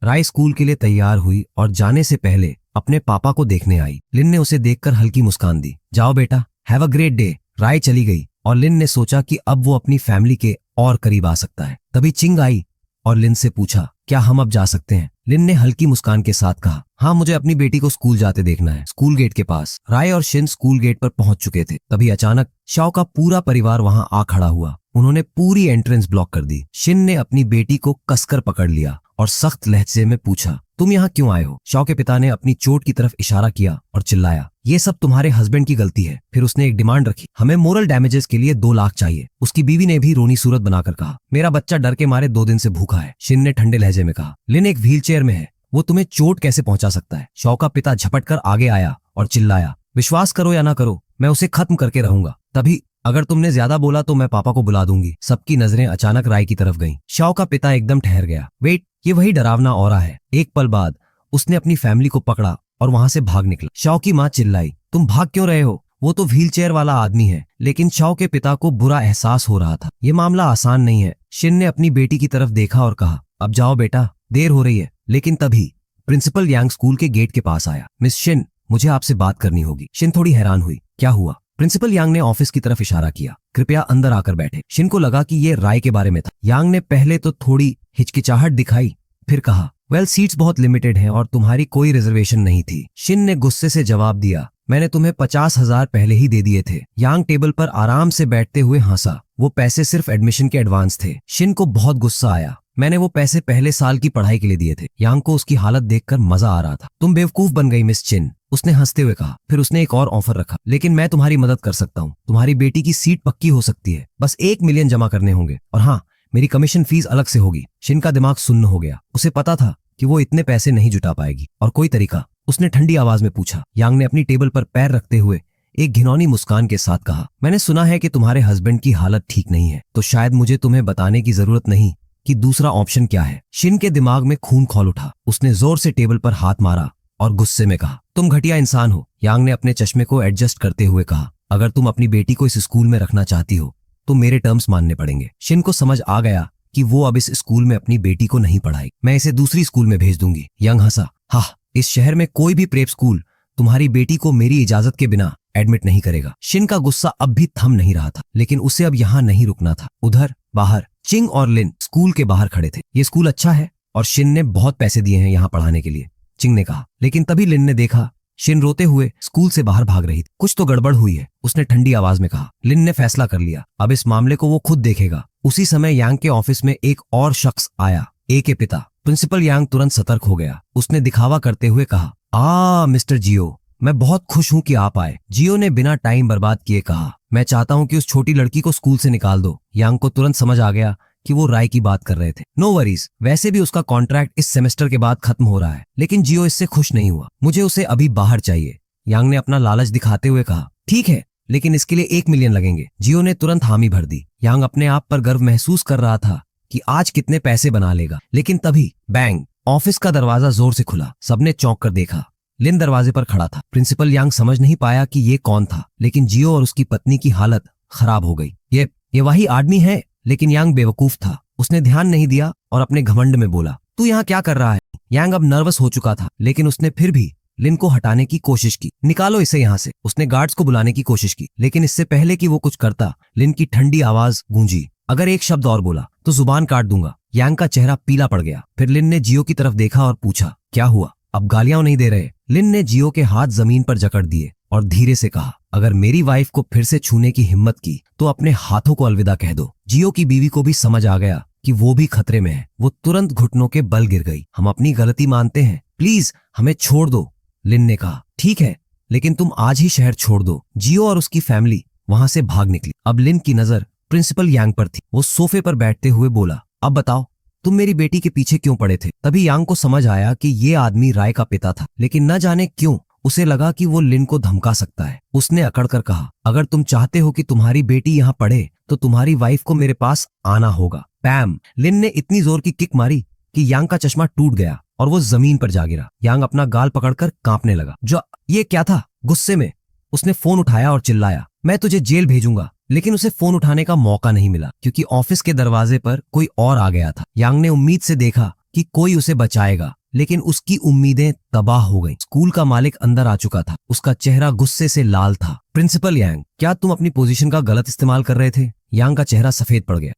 राय स्कूल के लिए तैयार हुई और जाने से पहले अपने पापा को देखने आई। लिन ने उसे देखकर हल्की मुस्कान दी। जाओ बेटा, हैव अ ग्रेट डे। राय चली गई और लिन ने सोचा कि अब वो अपनी फैमिली के और करीब आ सकता है। तभी चिंग आई और लिन से पूछा, क्या हम अब जा सकते हैं? लिन ने हल्की मुस्कान के साथ कहा, हाँ, मुझे अपनी बेटी को स्कूल जाते देखना है। स्कूल गेट के पास राय और शिन स्कूल गेट पर पहुंच चुके थे। तभी अचानक शाओ का पूरा परिवार वहां आ खड़ा हुआ। उन्होंने पूरी एंट्रेंस ब्लॉक कर दी। शिन ने अपनी बेटी को कसकर पकड़ लिया और सख्त लहजे में पूछा, तुम यहाँ क्यों आए हो? शाओ के पिता ने अपनी चोट की तरफ इशारा किया और चिल्लाया, ये सब तुम्हारे हस्बैंड की गलती है। फिर उसने एक डिमांड रखी, हमें मोरल डैमेजेस के लिए 2 लाख चाहिए। उसकी बीवी ने भी रोनी सूरत बनाकर कहा, मेरा बच्चा डर के मारे 2 दिन से भूखा है। शिन ने ठंडे लहजे में कहा, लिन एक व्हील चेयर में है, वो तुम्हें चोट कैसे पहुंचा सकता है? शाओ का पिता झपटकर आगे आया और चिल्लाया, विश्वास करो या ना करो, मैं उसे खत्म करके रहूंगा। तभी, अगर तुमने ज्यादा बोला तो मैं पापा को बुला दूंगी। सबकी नजरें अचानक राय की तरफ गईं। शाओ का पिता एकदम ठहर गया। वेट, ये वही डरावना औरा है। एक पल बाद उसने अपनी फैमिली को पकड़ा और वहां से भाग निकला। शाओ की माँ चिल्लाई, तुम भाग क्यों रहे हो? वो तो व्हील चेयर वाला आदमी है। लेकिन शाओ के पिता को बुरा एहसास हो रहा था। ये मामला आसान नहीं है। शिन ने अपनी बेटी की तरफ देखा और कहा, अब जाओ बेटा, देर हो रही है। लेकिन तभी प्रिंसिपल यांग स्कूल के गेट के पास आया। मिस शिन, मुझे आपसे बात करनी होगी। शिन थोड़ी हैरान हुई। क्या हुआ? प्रिंसिपल यांग ने ऑफिस की तरफ इशारा किया। कृपया अंदर आकर बैठे। शिन को लगा कि ये राय के बारे में था। यांग ने पहले तो थोड़ी हिचकिचाहट दिखाई, फिर कहा, वेल, सीट्स बहुत लिमिटेड हैं और तुम्हारी कोई रिजर्वेशन नहीं थी। शिन ने गुस्से से जवाब दिया, मैंने तुम्हें 50,000 पहले ही दे दिए थे। यांग टेबल पर आराम से बैठते हुए हंसा। वो पैसे सिर्फ एडमिशन के एडवांस थे। शिन को बहुत गुस्सा आया। मैंने वो पैसे पहले साल की पढ़ाई के लिए दिए थे। यांग को उसकी हालत देखकर मजा आ रहा था। तुम बेवकूफ बन गई मिस चिन, उसने हंसते हुए कहा। फिर उसने एक और ऑफर रखा, लेकिन मैं तुम्हारी मदद कर सकता हूँ। तुम्हारी बेटी की सीट पक्की हो सकती है, बस 1 मिलियन जमा करने होंगे। और हाँ, मेरी कमीशन फीस अलग से होगी। शिन का दिमाग सुन्न हो गया। उसे पता था कि वो इतने पैसे नहीं जुटा पाएगी। और कोई तरीका? उसने ठंडी आवाज में पूछा। यांग ने अपनी टेबल पर पैर रखते हुए एक घिनौनी मुस्कान के साथ कहा, मैंने सुना है कि तुम्हारे हस्बैंड की हालत ठीक नहीं है, तो शायद मुझे तुम्हें बताने की जरूरत नहीं कि दूसरा ऑप्शन क्या है। शिन के दिमाग में खून खौल उठा। उसने जोर से टेबल पर हाथ मारा और गुस्से में कहा, तुम घटिया इंसान हो। यांग ने अपने चश्मे को एडजस्ट करते हुए कहा, अगर तुम अपनी बेटी को इस स्कूल में रखना चाहती हो तो मेरे टर्म्स मानने पड़ेंगे। शिन को समझ आ गया कि वो अब इस स्कूल में अपनी बेटी को नहीं पढ़ाएगी, मैं इसे दूसरी स्कूल में भेज दूंगी। यंग हंसा, हाँ, इस शहर में कोई भी प्रेप स्कूल तुम्हारी बेटी को मेरी इजाजत के बिना एडमिट नहीं करेगा। शिन का गुस्सा अब भी थम नहीं रहा था, लेकिन उसे अब यहाँ नहीं रुकना था। उधर बाहर चिंग और लिन स्कूल के बाहर खड़े थे। ये स्कूल अच्छा है और शिन ने बहुत पैसे दिए हैं यहाँ पढ़ाने के लिए, चिंग ने कहा। लेकिन तभी लिन ने देखा शिन रोते हुए स्कूल से बाहर भाग रही थी। कुछ तो गड़बड़ हुई है, उसने ठंडी आवाज में कहा। लिन ने फैसला कर लिया, अब इस मामले को वो खुद देखेगा। उसी समय यांग के ऑफिस में एक और शख्स आया, ए के पिता। प्रिंसिपल यांग तुरंत सतर्क हो गया। उसने दिखावा करते हुए कहा, मिस्टर जियो, मैं बहुत खुश हूँ कि आप आए। जियो ने बिना टाइम बर्बाद किए कहा, मैं चाहता हूँ कि उस छोटी लड़की को स्कूल से निकाल दो। यांग को तुरंत समझ आ गया कि वो राय की बात कर रहे थे। नो वरीज, वैसे भी उसका कॉन्ट्रैक्ट इस सेमेस्टर के बाद खत्म हो रहा है। लेकिन जियो इससे खुश नहीं हुआ। मुझे उसे अभी बाहर चाहिए। यांग ने अपना लालच दिखाते हुए कहा, ठीक है, लेकिन इसके लिए 1 मिलियन लगेंगे। जियो ने तुरंत हामी भर दी। यांग अपने आप पर गर्व महसूस कर रहा था कि आज कितने पैसे बना लेगा। लेकिन तभी बैंग, ऑफिस का दरवाजा जोर से खुला। सबने चौंक कर देखा। लिन दरवाजे पर खड़ा था। प्रिंसिपल यांग समझ नहीं पाया कि ये कौन था, लेकिन जियो और उसकी पत्नी की हालत खराब हो गई। ये वही आदमी है। लेकिन यांग बेवकूफ था, उसने ध्यान नहीं दिया और अपने घमंड में बोला, तू यहाँ क्या कर रहा है? यांग अब नर्वस हो चुका था, लेकिन उसने फिर भी लिन को हटाने की कोशिश की। निकालो इसे यहाँ से। उसने गार्ड्स को बुलाने की कोशिश की, लेकिन इससे पहले कि वो कुछ करता, लिन की ठंडी आवाज गूंजी, अगर एक शब्द और बोला तो जुबान काट दूंगा। यांग का चेहरा पीला पड़ गया। फिर लिन ने जियो की तरफ देखा और पूछा, क्या हुआ? अब गालियां नहीं दे रहे? लिन ने जियो के हाथ जमीन पर जकड़ दिए और धीरे से कहा, अगर मेरी वाइफ को फिर से छूने की हिम्मत की तो अपने हाथों को अलविदा कह दो। जियो की बीवी को भी समझ आ गया कि वो भी खतरे में है। वो तुरंत घुटनों के बल गिर गई। हम अपनी गलती मानते हैं, प्लीज हमें छोड़ दो। लिन ने कहा, ठीक है, लेकिन तुम आज ही शहर छोड़ दो। जियो और उसकी फैमिली वहां से भाग निकली। अब लिन की नजर प्रिंसिपल यांग पर थी। वो सोफे पर बैठते हुए बोला, अब बताओ, तुम मेरी बेटी के पीछे क्यों पड़े थे? तभी यांग को समझ आया कि ये आदमी राय का पिता था, लेकिन न जाने क्यों उसे लगा कि वो लिन को धमका सकता है। उसने अकड़कर कहा, अगर तुम चाहते हो कि तुम्हारी बेटी यहाँ पढ़े तो तुम्हारी वाइफ को मेरे पास आना होगा। पैम! लिन ने इतनी जोर की किक मारी कि यांग का चश्मा टूट गया और वो जमीन पर जा गिरा। यांग अपना गाल पकड़कर कांपने लगा। जो ये क्या था? गुस्से में उसने फोन उठाया और चिल्लाया, मैं तुझे जेल भेजूंगा। लेकिन उसे फोन उठाने का मौका नहीं मिला, क्योंकि ऑफिस के दरवाजे पर कोई और आ गया था। यांग ने उम्मीद से देखा कि कोई उसे बचाएगा, लेकिन उसकी उम्मीदें तबाह हो गईं। स्कूल का मालिक अंदर आ चुका था। उसका चेहरा गुस्से से लाल था। प्रिंसिपल यांग, क्या तुम अपनी पोजीशन का गलत इस्तेमाल कर रहे थे? यांग का चेहरा सफेद पड़ गया।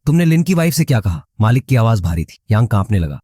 तुमने लिन की वाइफ से क्या कहा? मालिक की आवाज भारी थी। यांग कांपने लगा।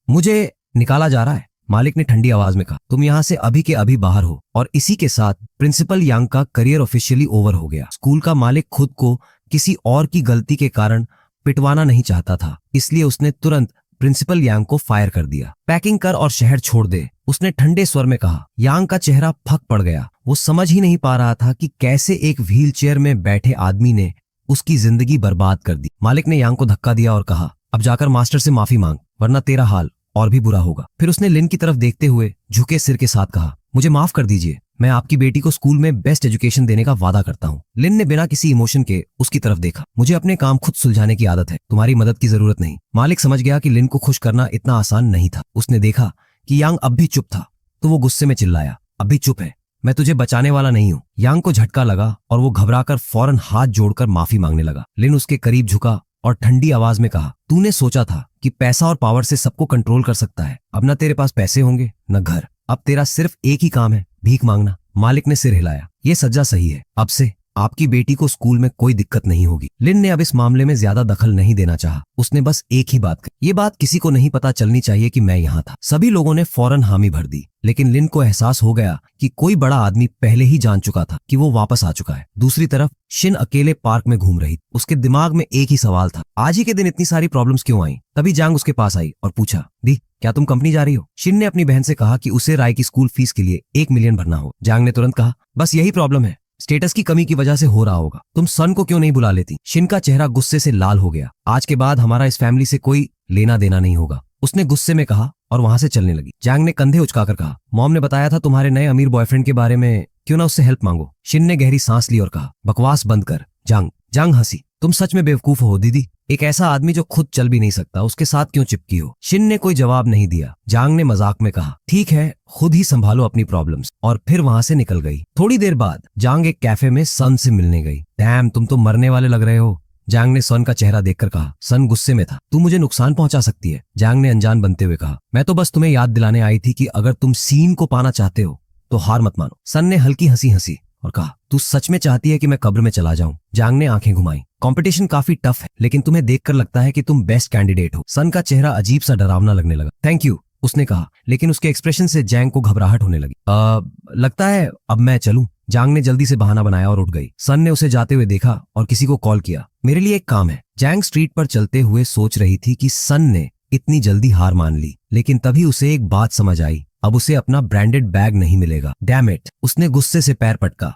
मुझे निकाला जा रहा है, मालिक ने ठंडी आवाज में कहा। तुम यहाँ से अभी के अभी बाहर हो। और इसी के साथ प्रिंसिपल यांग का करियर ऑफिशियली ओवर हो गया। स्कूल का मालिक खुद को किसी और की गलती के कारण पिटवाना नहीं चाहता था, इसलिए उसने तुरंत प्रिंसिपल यांग को फायर कर दिया। पैकिंग कर और शहर छोड़ दे, उसने ठंडे स्वर में कहा। यांग का चेहरा फक पड़ गया। वो समझ ही नहीं पा रहा था कि कैसे एक व्हील चेयर में बैठे आदमी ने उसकी जिंदगी बर्बाद कर दी। मालिक ने यांग को धक्का दिया और कहा, अब जाकर मास्टर से माफी मांग, वरना तेरा हाल और भी बुरा होगा। फिर उसने लिन की तरफ देखते हुए झुके सिर के साथ कहा, मुझे माफ कर दीजिए, मैं आपकी बेटी को स्कूल में बेस्ट एजुकेशन देने का वादा करता हूँ। लिन ने बिना किसी इमोशन के उसकी तरफ देखा। मुझे अपने काम खुद सुलझाने की आदत है, तुम्हारी मदद की जरूरत नहीं। मालिक समझ गया कि लिन को खुश करना इतना आसान नहीं था। उसने देखा कि यांग अब भी चुप था, तो वो गुस्से में चिल्लाया, अब भी चुप है? मैं तुझे बचाने वाला नहीं हूँ। यांग को झटका लगा और वो घबराकर फौरन हाथ जोड़कर माफी मांगने लगा। लिन उसके करीब झुका और ठंडी आवाज में कहा, तूने सोचा था कि पैसा और पावर से सबको कंट्रोल कर सकता है। अब ना तेरे पास पैसे होंगे न घर, अब तेरा सिर्फ एक ही काम है, भीख मांगना। मालिक ने सिर हिलाया। ये सज्जा सही है, अब से आपकी बेटी को स्कूल में कोई दिक्कत नहीं होगी। लिन ने अब इस मामले में ज्यादा दखल नहीं देना चाहा। उसने बस एक ही बात कही, ये बात किसी को नहीं पता चलनी चाहिए कि मैं यहाँ था। सभी लोगों ने फौरन हामी भर दी, लेकिन लिन को एहसास हो गया कि कोई बड़ा आदमी पहले ही जान चुका था कि वो वापस आ चुका है। दूसरी तरफ शिन अकेले पार्क में घूम रही। उसके दिमाग में एक ही सवाल था, आज ही के दिन इतनी सारी प्रॉब्लम्स क्यों आई? तभी जांग उसके पास आई और पूछा, दी क्या तुम कंपनी जा रही हो? शिन ने अपनी बहन से कहा कि उसे राय की स्कूल फीस के लिए 1 मिलियन भरना हो। जांग ने तुरंत कहा, बस यही प्रॉब्लम है, स्टेटस की कमी की वजह से हो रहा होगा। तुम सन को क्यों नहीं बुला लेती? शिन का चेहरा गुस्से से लाल हो गया। आज के बाद हमारा इस फैमिली से कोई लेना देना नहीं होगा, उसने गुस्से में कहा और वहां से चलने लगी। जांग ने कंधे उचकाकर कहा, मॉम ने बताया था तुम्हारे नए अमीर बॉयफ्रेंड के बारे में, क्यों ना उससे हेल्प मांगो। शिन ने गहरी सांस ली और कहा, बकवास बंद कर। जांग हंसी, तुम सच में बेवकूफ हो दीदी, एक ऐसा आदमी जो खुद चल भी नहीं सकता, उसके साथ क्यों चिपकी हो? शिन ने कोई जवाब नहीं दिया। जांग ने मजाक में कहा, ठीक है, खुद ही संभालो अपनी प्रॉब्लम्स, और फिर वहां से निकल गई। थोड़ी देर बाद जांग एक कैफे में सन से मिलने गई। डैम, तुम तो मरने वाले लग रहे हो। जैंग ने सन का चेहरा देखकर कहा। सन गुस्से में था। तू मुझे नुकसान पहुंचा सकती है, जैंग ने अनजान बनते हुए कहा। मैं तो बस तुम्हें याद दिलाने आई थी कि अगर तुम सीन को पाना चाहते हो तो हार मत मानो। सन ने हल्की हंसी हंसी और कहा, तू सच में चाहती है कि मैं कब्र में चला जाऊं? जैंग ने आंखें घुमाई। कंपटीशन काफी टफ है, लेकिन तुम्हें देखकर लगता है कि तुम बेस्ट कैंडिडेट हो। सन का चेहरा अजीब सा डरावना लगने लगा। थैंक यू, उसने कहा, लेकिन उसके एक्सप्रेशन से जैंग को घबराहट होने लगी। लगता है अब मैं चलूं। जैंग ने जल्दी से बहाना बनाया और उठ गई। सन ने उसे जाते हुए देखा और किसी को कॉल किया। मेरे लिए एक काम है। जैंग स्ट्रीट पर चलते हुए सोच रही थी कि सन ने इतनी जल्दी हार मान ली, लेकिन तभी उसे एक बात समझ आई। अब उसे अपना ब्रांडेड बैग नहीं मिलेगा। डैम इट, उसने गुस्से से पैर पटका